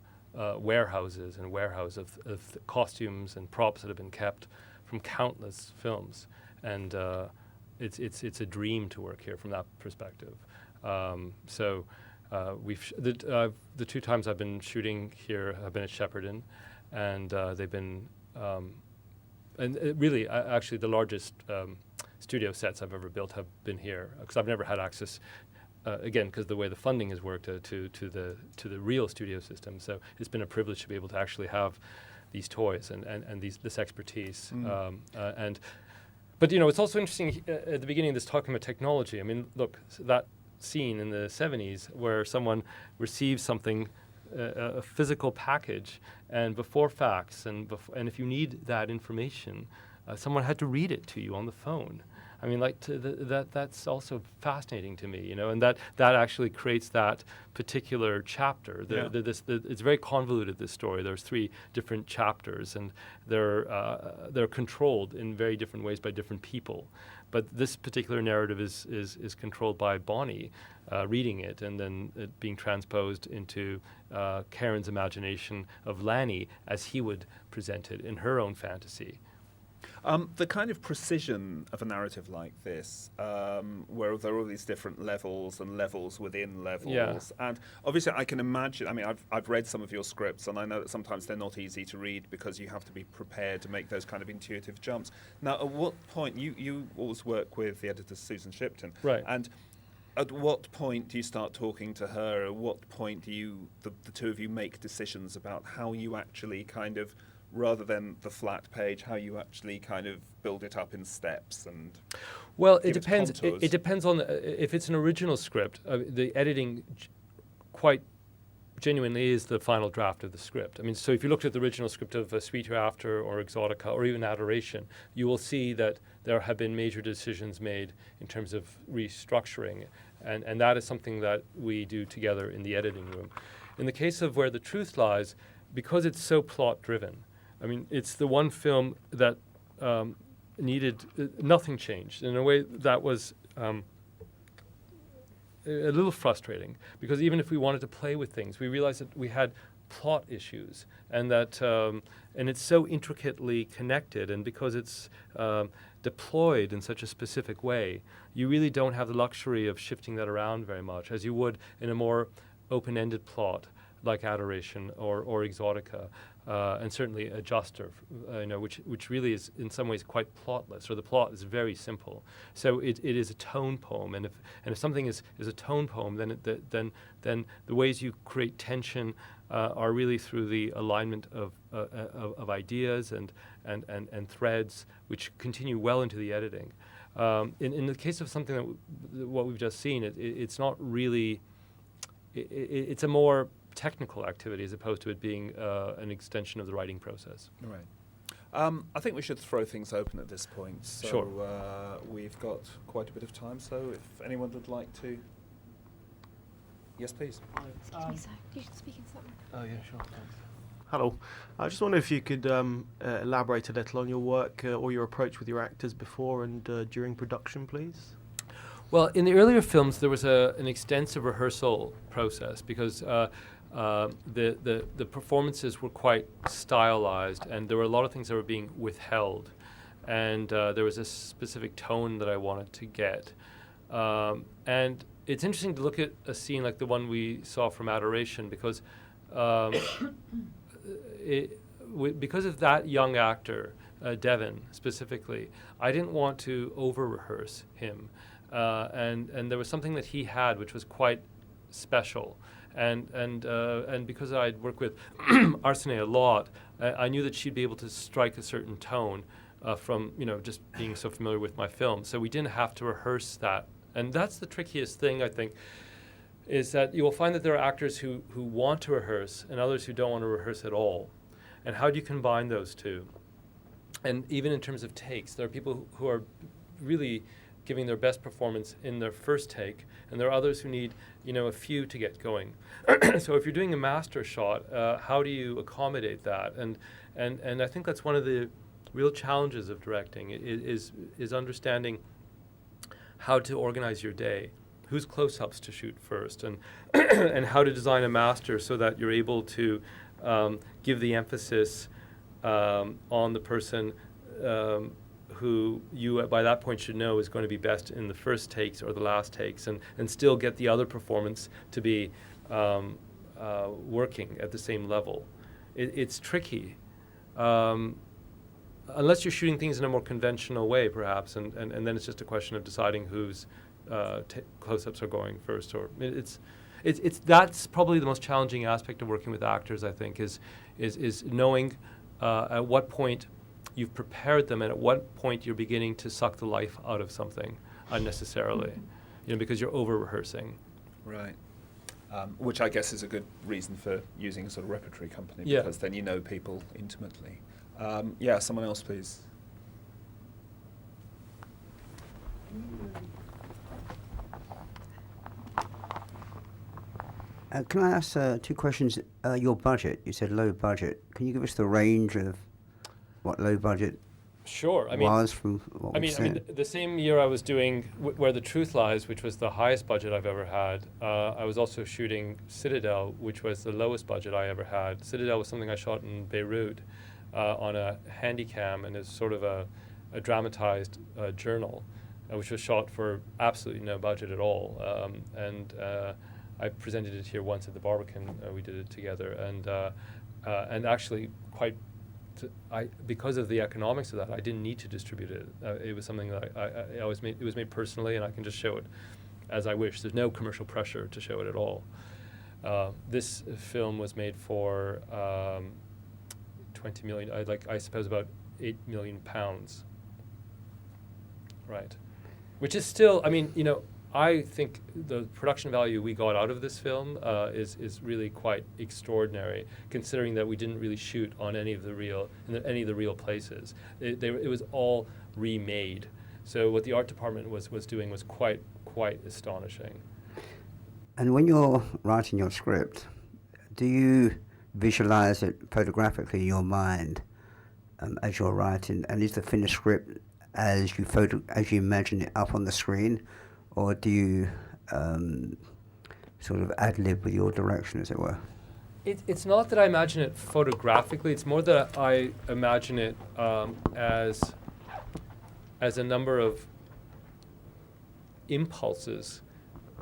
warehouses of costumes and props that have been kept from countless films, and it's a dream to work here from that perspective. The 2 times I've been shooting here have been at Shepperton, and they've been really actually the largest studio sets I've ever built have been here, because I've never had access. Again, because the way the funding has worked to the real studio system, so it's been a privilege to be able to actually have these toys and this expertise. But it's also interesting at the beginning of this talking about technology. I mean, look, that scene in the 70s where someone receives something a physical package, and before fax, and if you need that information, someone had to read it to you on the phone. I mean, like that's also fascinating to me, and that actually creates that particular chapter. It's very convoluted, this story. There's 3 different chapters, and they're controlled in very different ways by different people. But this particular narrative is controlled by Bonnie reading it, and then it being transposed into Karen's imagination of Lanny as he would present it in her own fantasy. The kind of precision of a narrative like this, where there are all these different levels and levels within levels, and obviously I can imagine, I mean, I've read some of your scripts, and I know that sometimes they're not easy to read because you have to be prepared to make those kind of intuitive jumps. Now, at what point, you always work with the editor Susan Shipton, right? And at what point do you start talking to her? At what point do the 2 of you make decisions about how you actually kind of, rather than the flat page, how you actually kind of build it up in steps? And well, it depends. It depends on if it's an original script. The editing quite genuinely is the final draft of the script. I mean, so if you looked at the original script of Sweet Hereafter or Exotica or even Adoration, you will see that there have been major decisions made in terms of restructuring, and that is something that we do together in the editing room. In the case of Where the Truth Lies, because it's so plot-driven, I mean, it's the one film that needed nothing changed. In a way, that was a little frustrating, because even if we wanted to play with things, we realized that we had plot issues, and that and it's so intricately connected, and because it's deployed in such a specific way, you really don't have the luxury of shifting that around very much, as you would in a more open-ended plot like Adoration or Exotica. And certainly Adjuster, which really is in some ways quite plotless, or the plot is very simple. So it is a tone poem, and if something is a tone poem, then the ways you create tension are really through the alignment of ideas and threads, which continue well into the editing. In the case of something that what we've just seen, it's not really. It's a more technical activity as opposed to it being an extension of the writing process. Right. I think we should throw things open at this point. So, sure. We've got quite a bit of time, so if anyone would like to. Yes, please. You should speak in something. Oh, yeah, sure. Thanks. Hello. I just wonder if you could elaborate a little on your work or your approach with your actors before and during production, please. Well, in the earlier films, there was an extensive rehearsal process, because the performances were quite stylized, and there were a lot of things that were being withheld, and there was a specific tone that I wanted to get. And it's interesting to look at a scene like the one we saw from Adoration, because because of that young actor, Devon specifically, I didn't want to over-rehearse him. And there was something that he had which was quite special, and because I'd worked with Arsene a lot, I knew that she'd be able to strike a certain tone from just being so familiar with my film. So we didn't have to rehearse that, and that's the trickiest thing, I think, is that you will find that there are actors who want to rehearse and others who don't want to rehearse at all, and how do you combine those two? And even in terms of takes, there are people who are really giving their best performance in their first take, and there are others who need, a few to get going. So if you're doing a master shot, how do you accommodate that? And I think that's one of the real challenges of directing is understanding how to organize your day, whose close-ups to shoot first, and and how to design a master so that you're able to give the emphasis on the person who you by that point should know is going to be best in the first takes or the last takes, and still get the other performance to be working at the same level. It's tricky. Unless you're shooting things in a more conventional way, perhaps, and then it's just a question of deciding whose close-ups are going first. Or it's that's probably the most challenging aspect of working with actors, I think, is knowing at what point you've prepared them and at what point you're beginning to suck the life out of something unnecessarily, because you're over-rehearsing. Right. which I guess is a good reason for using a sort of repertory company, Yeah. because then you know people intimately. Yeah, someone else, please. Can I ask 2 questions? Your budget, you said low budget. Can you give us the range of what low budget Sure. was from what I we've mean, seen? the same year I was doing Where the Truth Lies, which was the highest budget I've ever had. I was also shooting Citadel, which was the lowest budget I ever had. Citadel was something I shot in Beirut on a Handycam, and it's sort of a dramatized journal, which was shot for absolutely no budget at all. I presented it here once at the Barbican. We did it together, and actually quite. Because of the economics of that, I didn't need to distribute it. It was something that I was made. It was made personally, and I can just show it as I wish. There's no commercial pressure to show it at all. This film was made for 20 million. I suppose about £8 million. Right, which is still. I mean, I think the production value we got out of this film is really quite extraordinary, considering that we didn't really shoot on any of the real places. It was all remade. So what the art department was doing was quite astonishing. And when you're writing your script, do you visualize it photographically in your mind as you're writing? And is the finished script as you imagine it up on the screen? Or do you sort of ad-lib with your direction, as it were? It's not that I imagine it photographically. It's more that I imagine it as a number of impulses,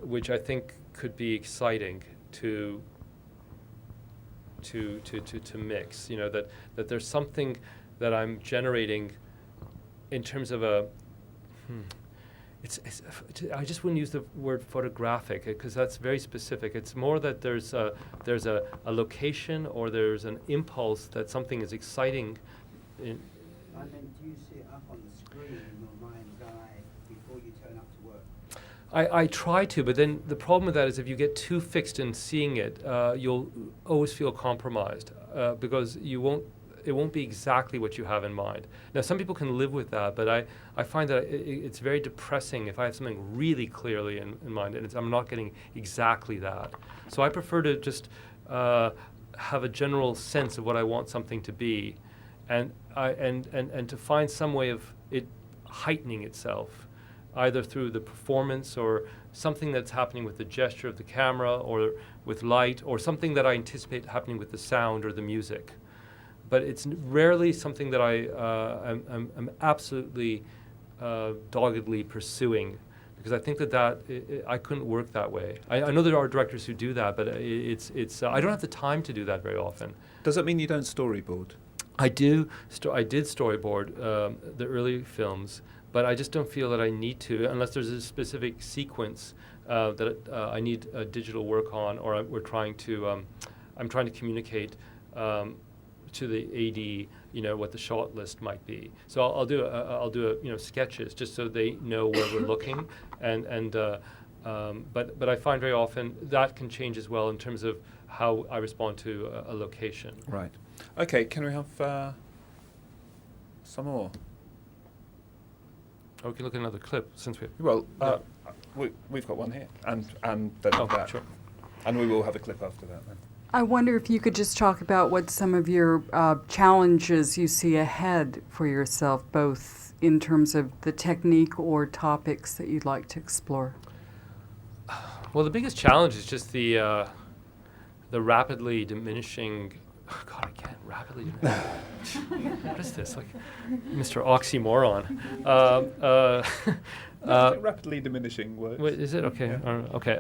which I think could be exciting to mix. That there's something that I'm generating in terms of a. I just wouldn't use the word photographic because that's very specific. It's more that there's a location or there's an impulse that something is exciting. I mean, do you see it up on the screen in your mind's eye before you turn up to work? I try to, but then the problem with that is if you get too fixed in seeing it, you'll always feel compromised because it won't be exactly what you have in mind. Now, some people can live with that, but I find that it's very depressing if I have something really clearly in mind and I'm not getting exactly that. So I prefer to just have a general sense of what I want something to be, and to find some way of it heightening itself, either through the performance or something that's happening with the gesture of the camera or with light, or something that I anticipate happening with the sound or the music. But it's rarely something that I'm absolutely doggedly pursuing, because I think that I couldn't work that way. I know there are directors who do that, but it's I don't have the time to do that very often. Does that mean you don't storyboard? I did storyboard the early films, but I just don't feel that I need to unless there's a specific sequence that I need digital work on, or I'm trying to communicate. To the AD, what the shot list might be. So I'll do sketches just so they know where we're looking, but I find very often that can change as well in terms of how I respond to a location. Right. Okay. Can we have some more? Oh, we can look at another clip since we. Well, we've got one here, and then that. Sure. And we will have a clip after that then. I wonder if you could just talk about what some of your challenges you see ahead for yourself, both in terms of the technique or topics that you'd like to explore. Well, the biggest challenge is just the rapidly diminishing. Oh God, I can't rapidly. What is this? Like Mr. Oxymoron. Rapidly diminishing words. Wait, is it okay? Yeah. Okay.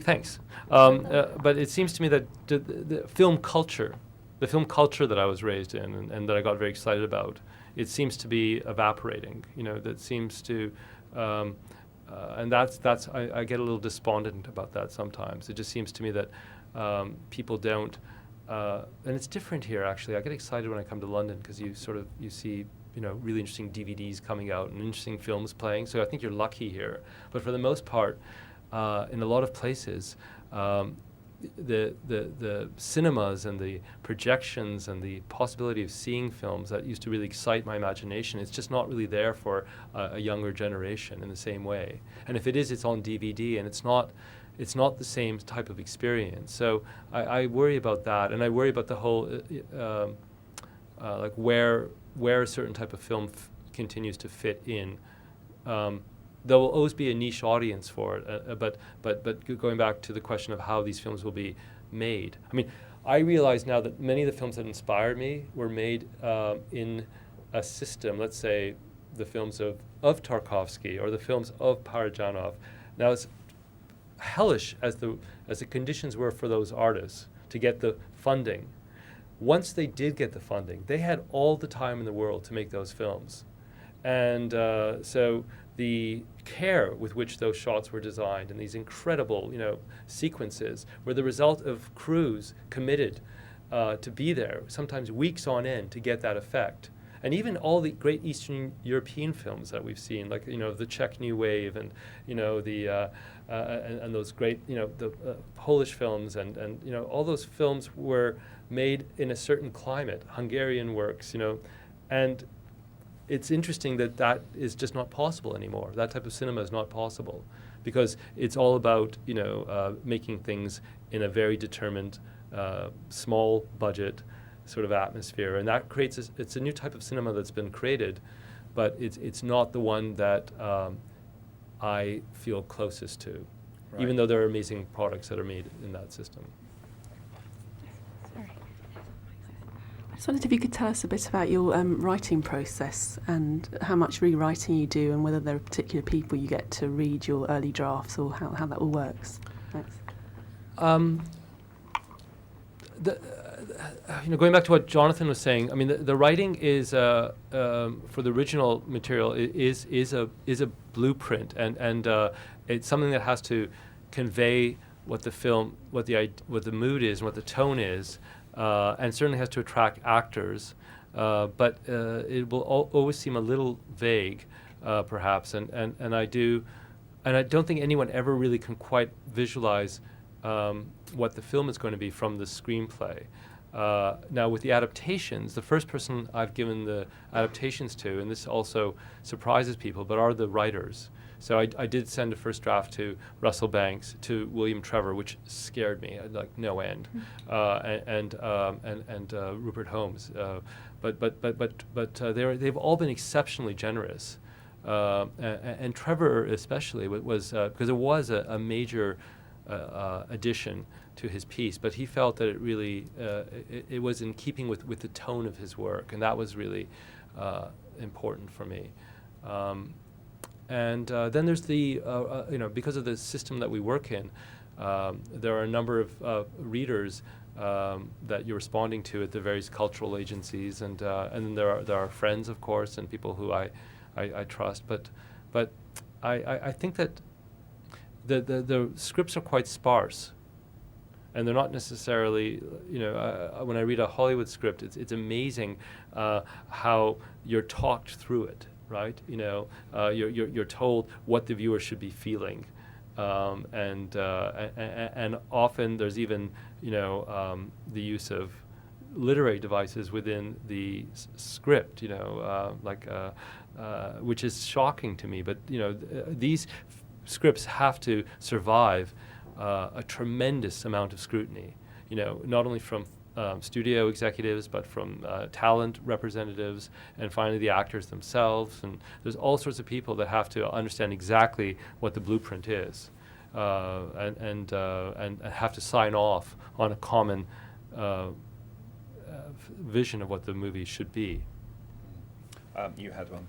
Thanks. But it seems to me that the film culture that I was raised in and that I got very excited about, it seems to be evaporating. That seems to, and that's I get a little despondent about that sometimes. It just seems to me that people don't, and it's different here actually. I get excited when I come to London because you see. Really interesting DVDs coming out and interesting films playing. So I think you're lucky here. But for the most part, in a lot of places, the cinemas and the projections and the possibility of seeing films that used to really excite my imagination, it's just not really there for a younger generation in the same way. And if it is, it's on DVD, and it's not the same type of experience. So I worry about that, and I worry about the whole like where a certain type of film continues to fit in. There will always be a niche audience for it, but going back to the question of how these films will be made. I mean, I realize now that many of the films that inspired me were made in a system, let's say the films of Tarkovsky or the films of Parajanov. Now, as hellish as the conditions were for those artists to get the funding, once they did get the funding, they had all the time in the world to make those films. And so the care with which those shots were designed and these incredible, sequences were the result of crews committed to be there, sometimes weeks on end, to get that effect. And even all the great Eastern European films that we've seen, like the Czech New Wave, and and those great the Polish films, and all those films were made in a certain climate, Hungarian works, and it's interesting that is just not possible anymore. That type of cinema is not possible because it's all about making things in a very determined, small budget sort of atmosphere, and that creates it's a new type of cinema that's been created, but it's not the one that I feel closest to, right. Even though there are amazing products that are made in that system. I just wondered if you could tell us a bit about your writing process and how much rewriting you do, and whether there are particular people you get to read your early drafts, or how that all works. Thanks. Going back to what Jonathan was saying, I mean, the writing is for the original material is a blueprint, and it's something that has to convey what the film, what the mood is, and what the tone is. And certainly has to attract actors, but it will always seem a little vague, perhaps. And I don't think anyone ever really can quite visualize what the film is going to be from the screenplay. Now, with the adaptations, the first person I've given the adaptations to, and this also surprises people, but are the writers. So I did send a first draft to Russell Banks, to William Trevor, which scared me, like no end, and Rupert Holmes. But they've all been exceptionally generous, and Trevor especially was because it was a major addition to his piece, but he felt that it really it was in keeping with the tone of his work, and that was really important for me. And then there's the, because of the system that we work in, there are a number of readers that you're responding to at the various cultural agencies, and then there are friends, of course, and people who I trust. But I think that the scripts are quite sparse, and they're not necessarily, when I read a Hollywood script, it's amazing how you're talked through it. Right, you're told what the viewer should be feeling, and often there's even the use of literary devices within the script, which is shocking to me. But these scripts have to survive a tremendous amount of scrutiny. Not only from studio executives, but from talent representatives, and finally the actors themselves. And there's all sorts of people that have to understand exactly what the blueprint is, and have to sign off on a common vision of what the movie should be. You had one.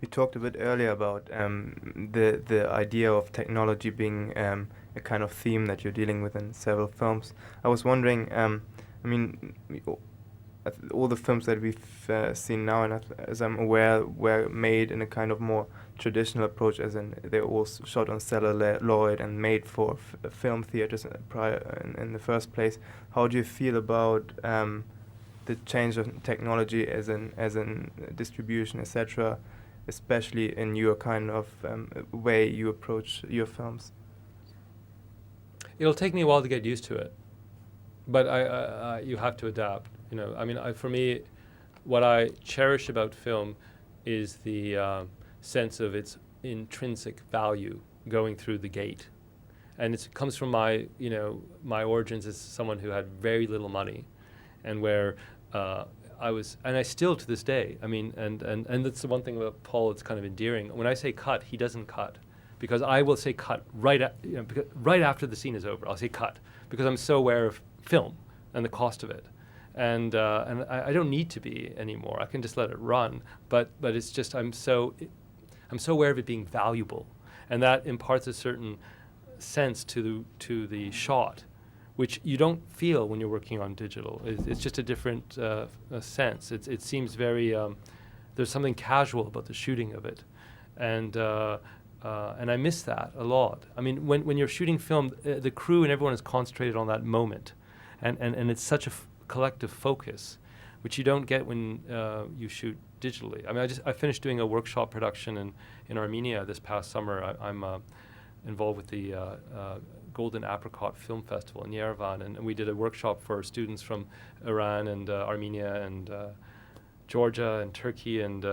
We talked a bit earlier about the idea of technology being a kind of theme that you're dealing with in several films. I was wondering, all the films that we've seen now, and as I'm aware, were made in a kind of more traditional approach, as in they were all shot on celluloid and made for film theaters in the first place. How do you feel about the change of technology as in distribution, etc., especially in your kind of way you approach your films? It'll take me a while to get used to it, but you have to adapt. You know, I mean, for me, what I cherish about film is the sense of its intrinsic value going through the gate, and it comes from my origins as someone who had very little money, and where I was, and I still to this day. I mean, and that's the one thing about Paul that's kind of endearing. When I say cut, he doesn't cut, because I will say cut right after the scene is over. I'll say cut because I'm so aware of film and the cost of it, and I don't need to be anymore. I can just let it run. But it's just I'm so aware of it being valuable, and that imparts a certain sense to the shot, which you don't feel when you're working on digital. It's just a different sense. It seems very, there's something casual about the shooting of it. And I miss that a lot. I mean, when you're shooting film, the crew and everyone is concentrated on that moment. And it's such a collective focus, which you don't get when you shoot digitally. I mean, I finished doing a workshop production in Armenia this past summer. I'm involved with the Golden Apricot Film Festival in Yerevan, and we did a workshop for students from Iran and Armenia and Georgia and Turkey, and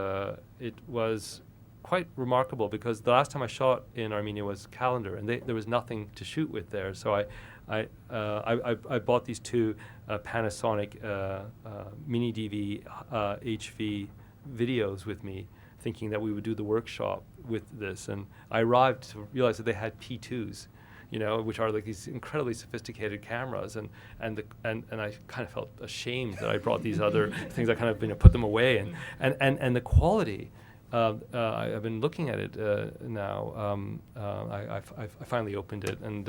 it was quite remarkable because the last time I shot in Armenia was calendar, and there was nothing to shoot with there. So I bought these two Panasonic mini DV HV videos with me, thinking that we would do the workshop with this, and I arrived to realize that they had P2s, which are like these incredibly sophisticated cameras, and I kind of felt ashamed that I brought these other things. I kind of put them away, and the quality. I've been looking at it now. I finally opened it, and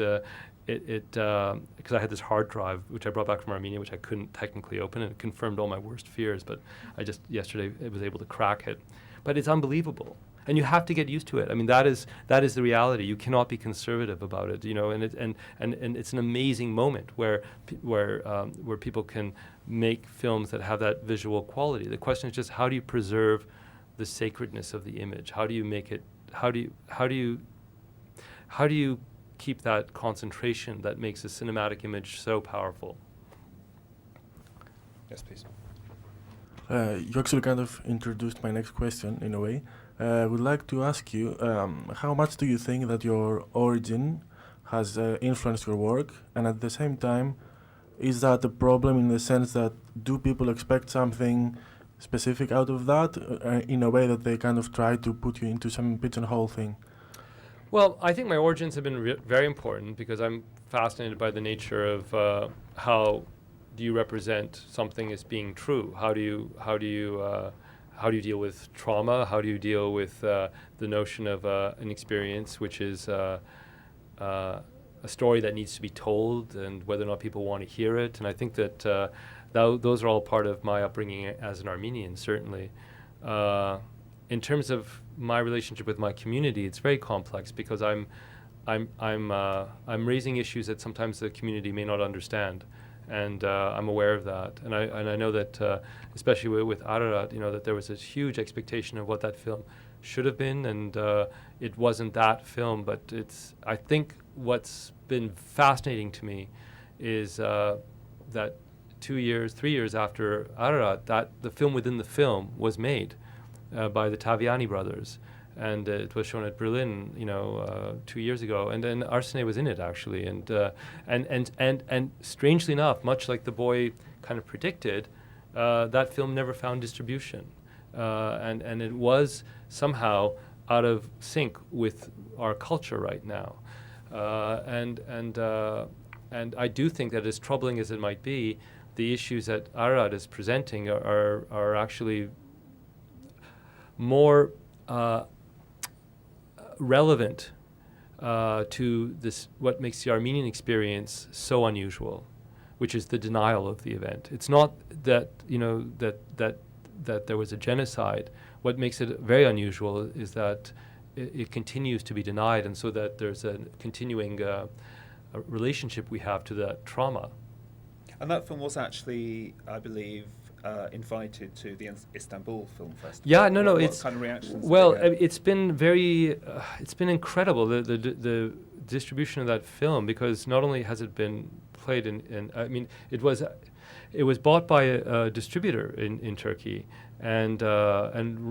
because I had this hard drive which I brought back from Armenia, which I couldn't technically open, and it confirmed all my worst fears. But I just yesterday was able to crack it. But it's unbelievable, and you have to get used to it. I mean, that is the reality. You cannot be conservative about it, and it's an amazing moment where people can make films that have that visual quality. The question is just how do you preserve the sacredness of the image? How do you make it? How do you keep that concentration that makes a cinematic image so powerful? Yes, please. You actually kind of introduced my next question in a way. I would like to ask you, how much do you think that your origin has influenced your work? And at the same time, is that a problem in the sense that do people expect something specific out of that in a way that they kind of try to put you into some pigeonhole thing? Well, I think my origins have been very important because I'm fascinated by the nature of how do you represent something as being true? How do you deal with trauma? How do you deal with the notion of an experience which is a story that needs to be told, and whether or not people want to hear it? And I think that those are all part of my upbringing as an Armenian, certainly. In terms of my relationship with my community, it's very complex because I'm raising issues that sometimes the community may not understand. And I'm aware of that, and I know that, especially with Ararat, that there was this huge expectation of what that film should have been, and it wasn't that film. But I think what's been fascinating to me is that 3 years after Ararat, that the film within the film was made by the Taviani brothers. And it was shown at Berlin, 2 years ago, and then Arsene was in it actually, and strangely enough, much like The Boy kind of predicted, that film never found distribution, and it was somehow out of sync with our culture right now, and I do think that as troubling as it might be, the issues that Ararat is presenting are actually more relevant to this, what makes the Armenian experience so unusual, which is the denial of the event. It's not that that there was a genocide. What makes it very unusual is that it continues to be denied, and so that there's a continuing relationship we have to that trauma. And that film was actually, I believe, invited to the Istanbul Film Festival. Yeah, no, what it's kind of reactions? Well, it's been very, it's been incredible. distribution of that film, because not only has it been played in I mean, it was bought by a distributor in Turkey, and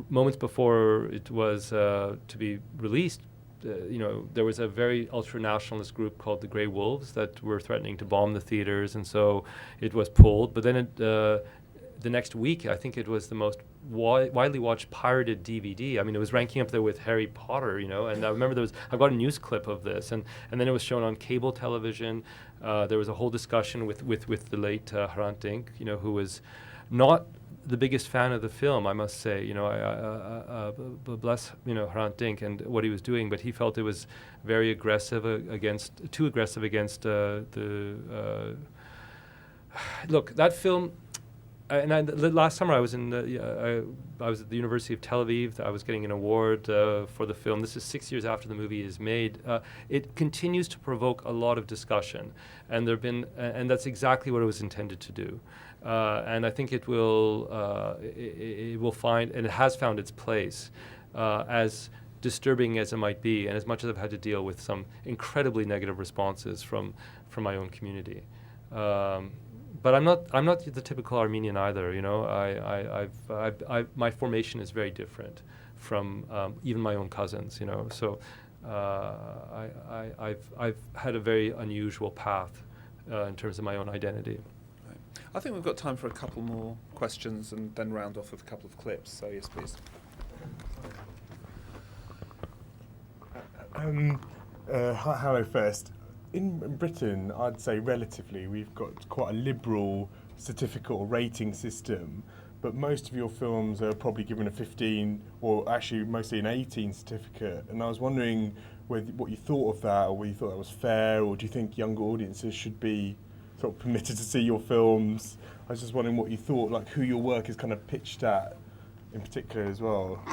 moments before it was to be released, there was a very ultra-nationalist group called the Grey Wolves that were threatening to bomb the theaters, and so it was pulled. But then the next week, I think it was the most widely watched pirated DVD. I mean, it was ranking up there with Harry Potter, and I remember I've got a news clip of this, and then it was shown on cable television. There was a whole discussion with the late Hrant Dink, who was not the biggest fan of the film, I must say. I bless Hrant Dink and what he was doing, but he felt it was very aggressive too aggressive against the. Look, that film. Last summer I was I was at the University of Tel Aviv. I was getting an award for the film. This is 6 years after the movie is made. It continues to provoke a lot of discussion, and and that's exactly what it was intended to do. And I think it will find, and it has found its place, as disturbing as it might be, and as much as I've had to deal with some incredibly negative responses from my own community. But I'm not the typical Armenian either. My formation is very different from even my own cousins. So I've had a very unusual path in terms of my own identity. Right. I think we've got time for a couple more questions and then round off with a couple of clips. So yes, please. Hello first. In Britain, I'd say relatively, we've got quite a liberal certificate or rating system, but most of your films are probably given a 15, or actually mostly an 18 certificate. And I was wondering what you thought of that, or whether you thought that was fair, or do you think younger audiences should be sort of permitted to see your films? I was just wondering what you thought, like who your work is kind of pitched at in particular as well.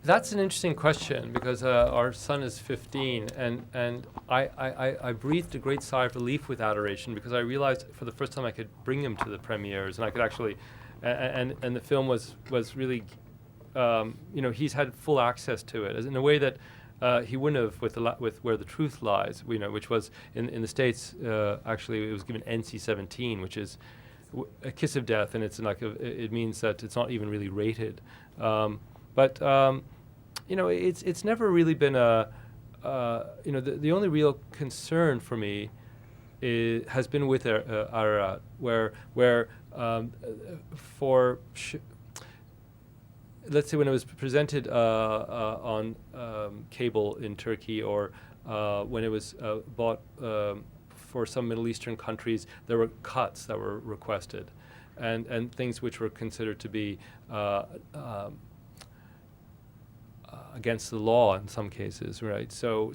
That's an interesting question, because our son is 15, and I breathed a great sigh of relief with Adoration, because I realized for the first time I could bring him to the premieres, and I could actually, and the film was really, he's had full access to it in a way that he wouldn't have with Where the Truth Lies, which was in the States. Actually, it was given NC-17, which is a kiss of death, and it's like it means that it's not even really rated. But it's never really been the only real concern for me has been with Ararat, where let's say when it was presented on cable in Turkey, or when it was bought for some Middle Eastern countries, there were cuts that were requested, and things which were considered to be against the law in some cases, right? So,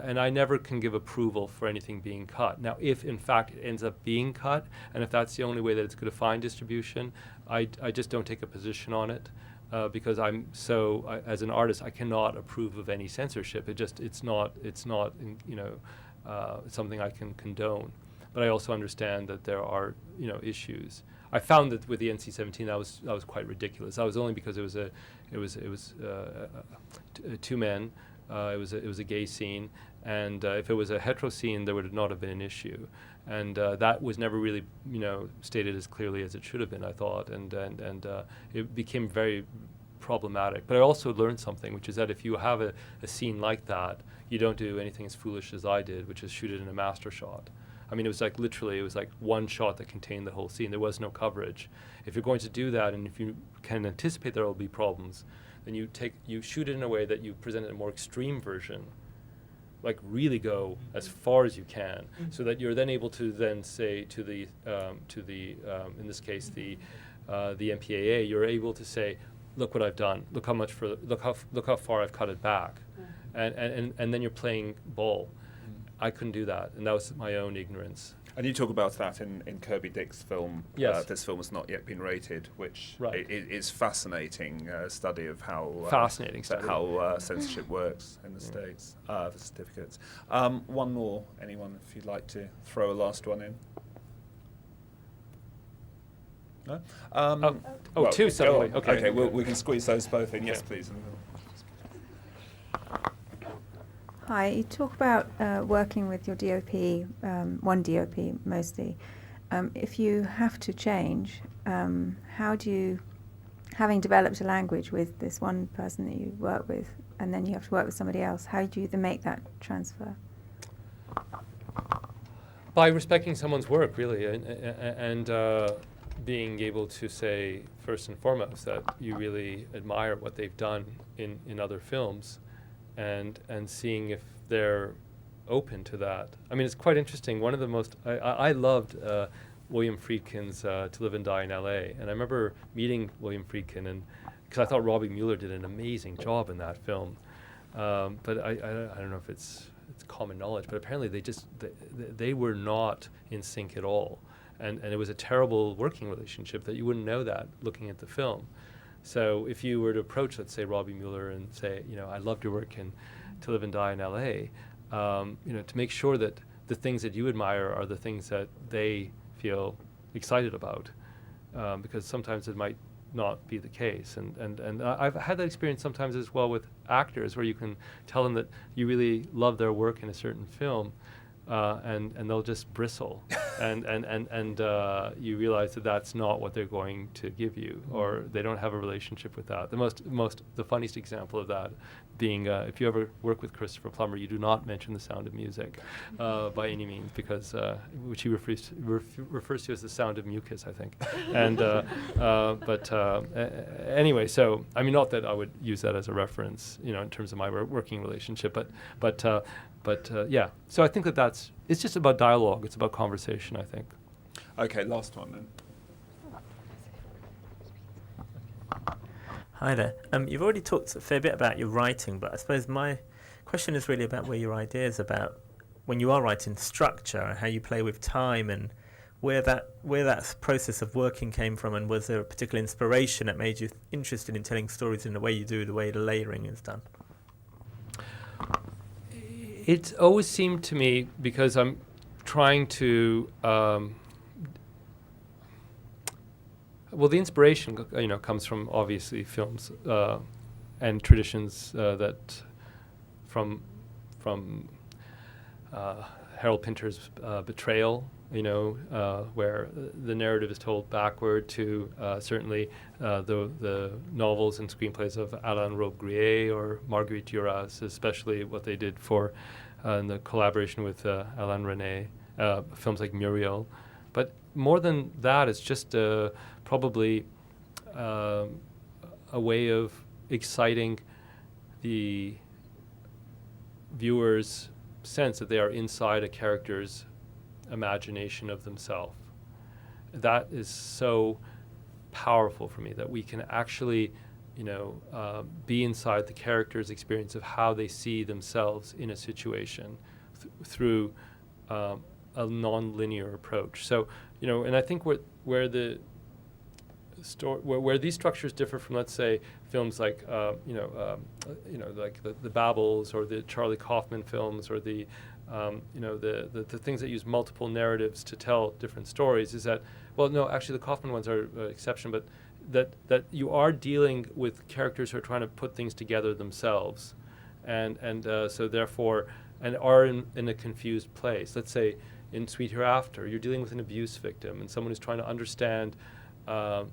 and I never can give approval for anything being cut. Now, if in fact it ends up being cut, and if that's the only way that it's going to find distribution, I just don't take a position on it, because as an artist, I cannot approve of any censorship. It's not something I can condone. But I also understand that there are issues. I found that with the NC-17 that was quite ridiculous. That was only because it was two men. It was a gay scene, and if it was a hetero scene, there would not have been an issue. And that was never really stated as clearly as it should have been, I thought, and it became very problematic. But I also learned something, which is that if you have a scene like that, you don't do anything as foolish as I did, which is shoot it in a master shot. I mean, it was like one shot that contained the whole scene. There was no coverage. If you're going to do that, and if you can anticipate there will be problems, then you shoot it in a way that you present a more extreme version, like really go as far as you can, so that you're then able to then say to the in this case the MPAA, you're able to say, look what I've done. Look how far I've cut it back, and then you're playing ball. I couldn't do that, and that was my own ignorance. And you talk about that in Kirby Dick's film. Yes. This film has not yet been rated, which right. is fascinating study of how censorship works in the States for certificates. One more, anyone, if you'd like to throw a last one in. No? Two suddenly. Okay. We can squeeze those both in. Yes, please. Hi, you talk about working with your DOP, one DOP mostly. If you have to change, how do you, having developed a language with this one person that you work with, and then you have to work with somebody else, how do you then make that transfer? By respecting someone's work, really, and being able to say, first and foremost, that you really admire what they've done in other films, and seeing if they're open to that. I mean, it's quite interesting. One of the most, I loved William Friedkin's To Live and Die in L.A., and I remember meeting William Friedkin, and because I thought Robbie Mueller did an amazing job in that film. But I don't know if it's common knowledge, but apparently they were not in sync at all. And it was a terrible working relationship that you wouldn't know that looking at the film. So if you were to approach, let's say, Robbie Mueller and say, I loved your work in To Live and Die in L.A., to make sure that the things that you admire are the things that they feel excited about, because sometimes it might not be the case. And I've had that experience sometimes as well with actors, where you can tell them that you really love their work in a certain film, and they'll just bristle, and you realize that that's not what they're going to give you, or they don't have a relationship with that. The funniest example of that being, if you ever work with Christopher Plummer, you do not mention The Sound of Music by any means, because which he refers to as the sound of mucus, I think. And anyway, so I mean, not that I would use that as a reference, in terms of my working relationship, but yeah. So I think it's just about dialogue. It's about conversation, I think. Okay, last one then. Hi there. You've already talked a fair bit about your writing, but I suppose my question is really about where your ideas about when you are writing structure and how you play with time, and where that process of working came from, and was there a particular inspiration that made you interested in telling stories in the way you do, the way the layering is done? It's always seemed to me, because I'm trying to, the inspiration, comes from obviously films and traditions that from Harold Pinter's Betrayal, where the narrative is told backward, to certainly the novels and screenplays of Alain Robbe-Grillet or Marguerite Duras, especially what they did for in the collaboration with Alain Resnais, films like Muriel. But more than that, it's just probably a way of exciting the viewer's sense that they are inside a character's imagination of themselves. That is so powerful for me, that we can actually, be inside the character's experience of how they see themselves in a situation through a non-linear approach. So, and I think where the where these structures differ from, let's say, films like like the Babels or the Charlie Kaufman films, or the things that use multiple narratives to tell different stories, is that, well, no, actually the Kaufman ones are an exception, but that you are dealing with characters who are trying to put things together themselves, and so therefore, and are in a confused place. Let's say in Sweet Hereafter, you're dealing with an abuse victim and someone who's trying to understand a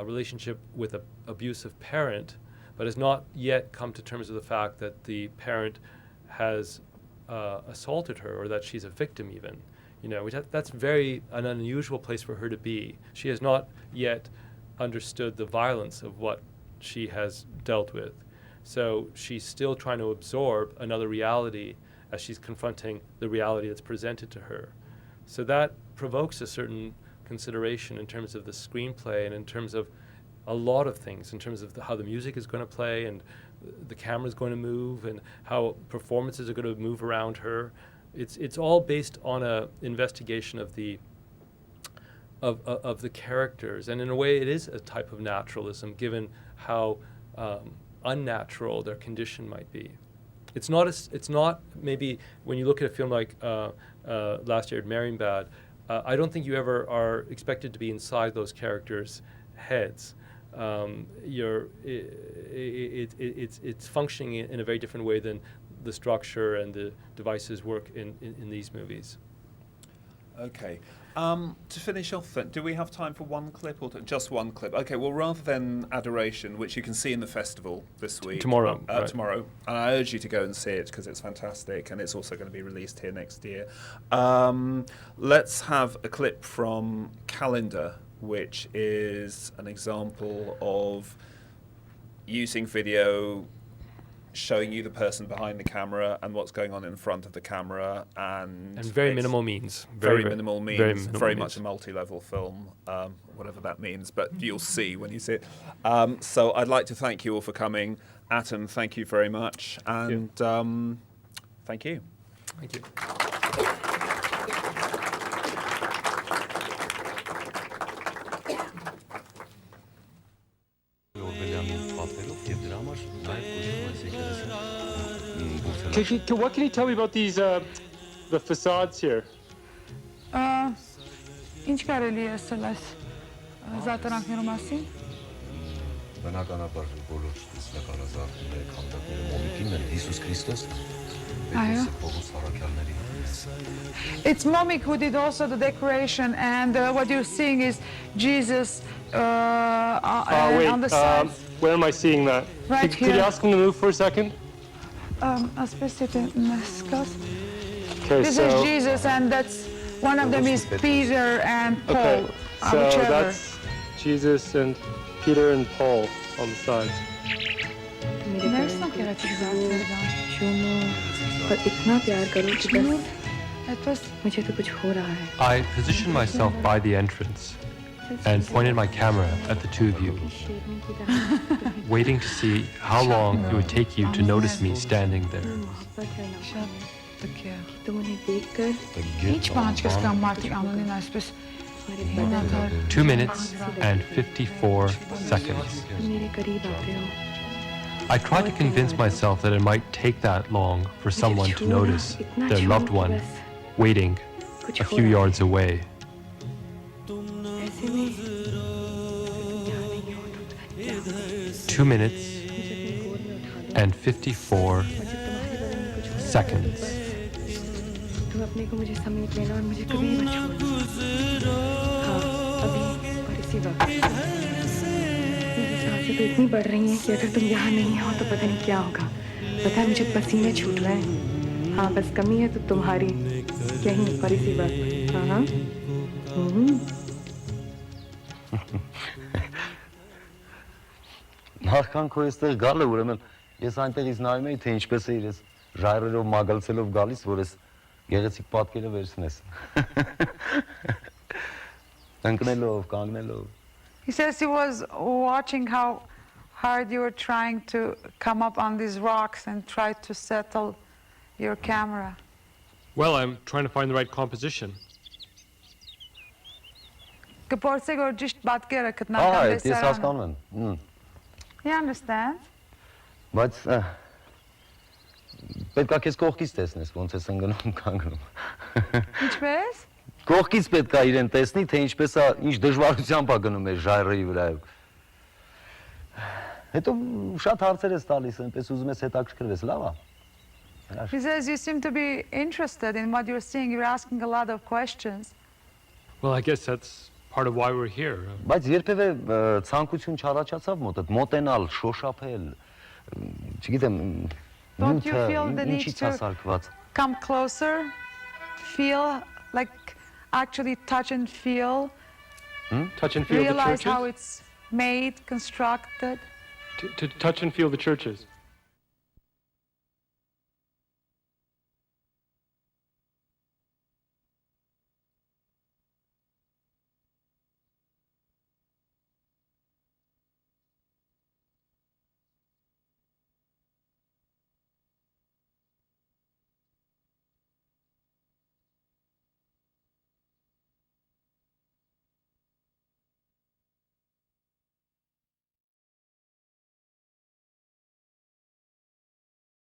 relationship with an abusive parent, but has not yet come to terms with the fact that the parent has assaulted her, or that she's a victim even. That's very an unusual place for her to be. She has not yet understood the violence of what she has dealt with. So she's still trying to absorb another reality as she's confronting the reality that's presented to her. So that provokes a certain consideration in terms of the screenplay, and in terms of a lot of things, in terms of how the music is going to play, and the camera's going to move, and how performances are going to move around her. It's all based on a investigation of the characters, and in a way it is a type of naturalism, given how unnatural their condition might be. It's not maybe when you look at a film like last year at Marienbad, I don't think you ever are expected to be inside those characters' heads. it's functioning in a very different way than the structure and the devices work in these movies. Okay. To finish off then, do we have time for one clip or just one clip? Okay, well, rather than Adoration, which you can see in the festival this week. Tomorrow. Right. Tomorrow. And I urge you to go and see it because it's fantastic and it's also going to be released here next year. Let's have a clip from Calendar, which is an example of using video, showing you the person behind the camera and what's going on in front of the camera, and very minimal means. Very minimal means. Very much means. a multi-level film, whatever that means, but you'll see when you see it. So I'd like to thank you all for coming. Atom, thank you very much, and thank you. Thank you. What can you tell me about these, the facades here? Ինչ կարելի է ասել այս զարդարանքներում մասին։ Բնականաբար բոլոր նկարազարդումները քանդակները մոմիկին են Հիսուս Քրիստոս։ Այո։ It's Momik who did also the decoration, and what you're seeing is Jesus on the side. Where am I seeing that? Right Could you here. ask him to move for a second? This is Jesus, and that's one of them is Peter and Paul. Okay, so whichever. that's Jesus and Peter and Paul on the sides. I positioned myself by the entrance and pointed my camera at the two of you, waiting to see how long it would take you to notice me standing there. Ինչ բան չկես կամ մարդիկ անունին այսպես 2 minutes and 54 seconds. I tried to convince myself that it might take that long for someone to notice their loved one waiting a few yards away. 2 minutes and 54 seconds. अपने को मुझे समीप लेना और मुझे कभी मत छोड़ना। हाँ, अभी और इसी वक्त। मेरी सांसें तो इतनी बढ़ रही हैं कि अगर तुम यहाँ नहीं हो तो पता नहीं क्या होगा। पता है मुझे पसीने छूट रहे हैं। हाँ, बस कमी है तो तुम्हारी। यहीं पर इसी वक्त। हाँ हाँ। Նախքան քո այստեղ գալը ուրեմն ես այնտեղից նայում էի թե ինչպես է իրես ժայռերով մագալցելով գալիս որ ես գեղեցիկ պատկերը վերցնես ընկնելով կանգնելով. He says he was watching how hard you were trying to come up on these rocks and try to settle your camera. Well, I'm trying to find the right composition. Կփորձեք որ ճիշտ պատկերը գտնական Ես հասկանում եմ. You understand? Բայց պետք է քեզ կողքից տեսնես ոնց ես ընկնում կանգնում. Ինչպես? Կողքից պետք է իրեն տեսնի թե ինչպես է ինչ դժվարությամբ է գնում է ժայռերի վրայով. Հետո շատ հարցեր ես տալիս, այնպես ուզում ես հետաքրքրվես, լավ է. He says you seem to be interested in what you're seeing. You're asking a lot of questions. Well, I guess that's part of why we're here. Բայց երբևէ ցանկություն չառաջացավ մոտդ մոտենալ, շոշափել, չգիտեմ, Don't you feel the need to come closer, feel, like actually touch and feel, Touch and feel the realize churches? how it's made, constructed? To touch and feel the churches.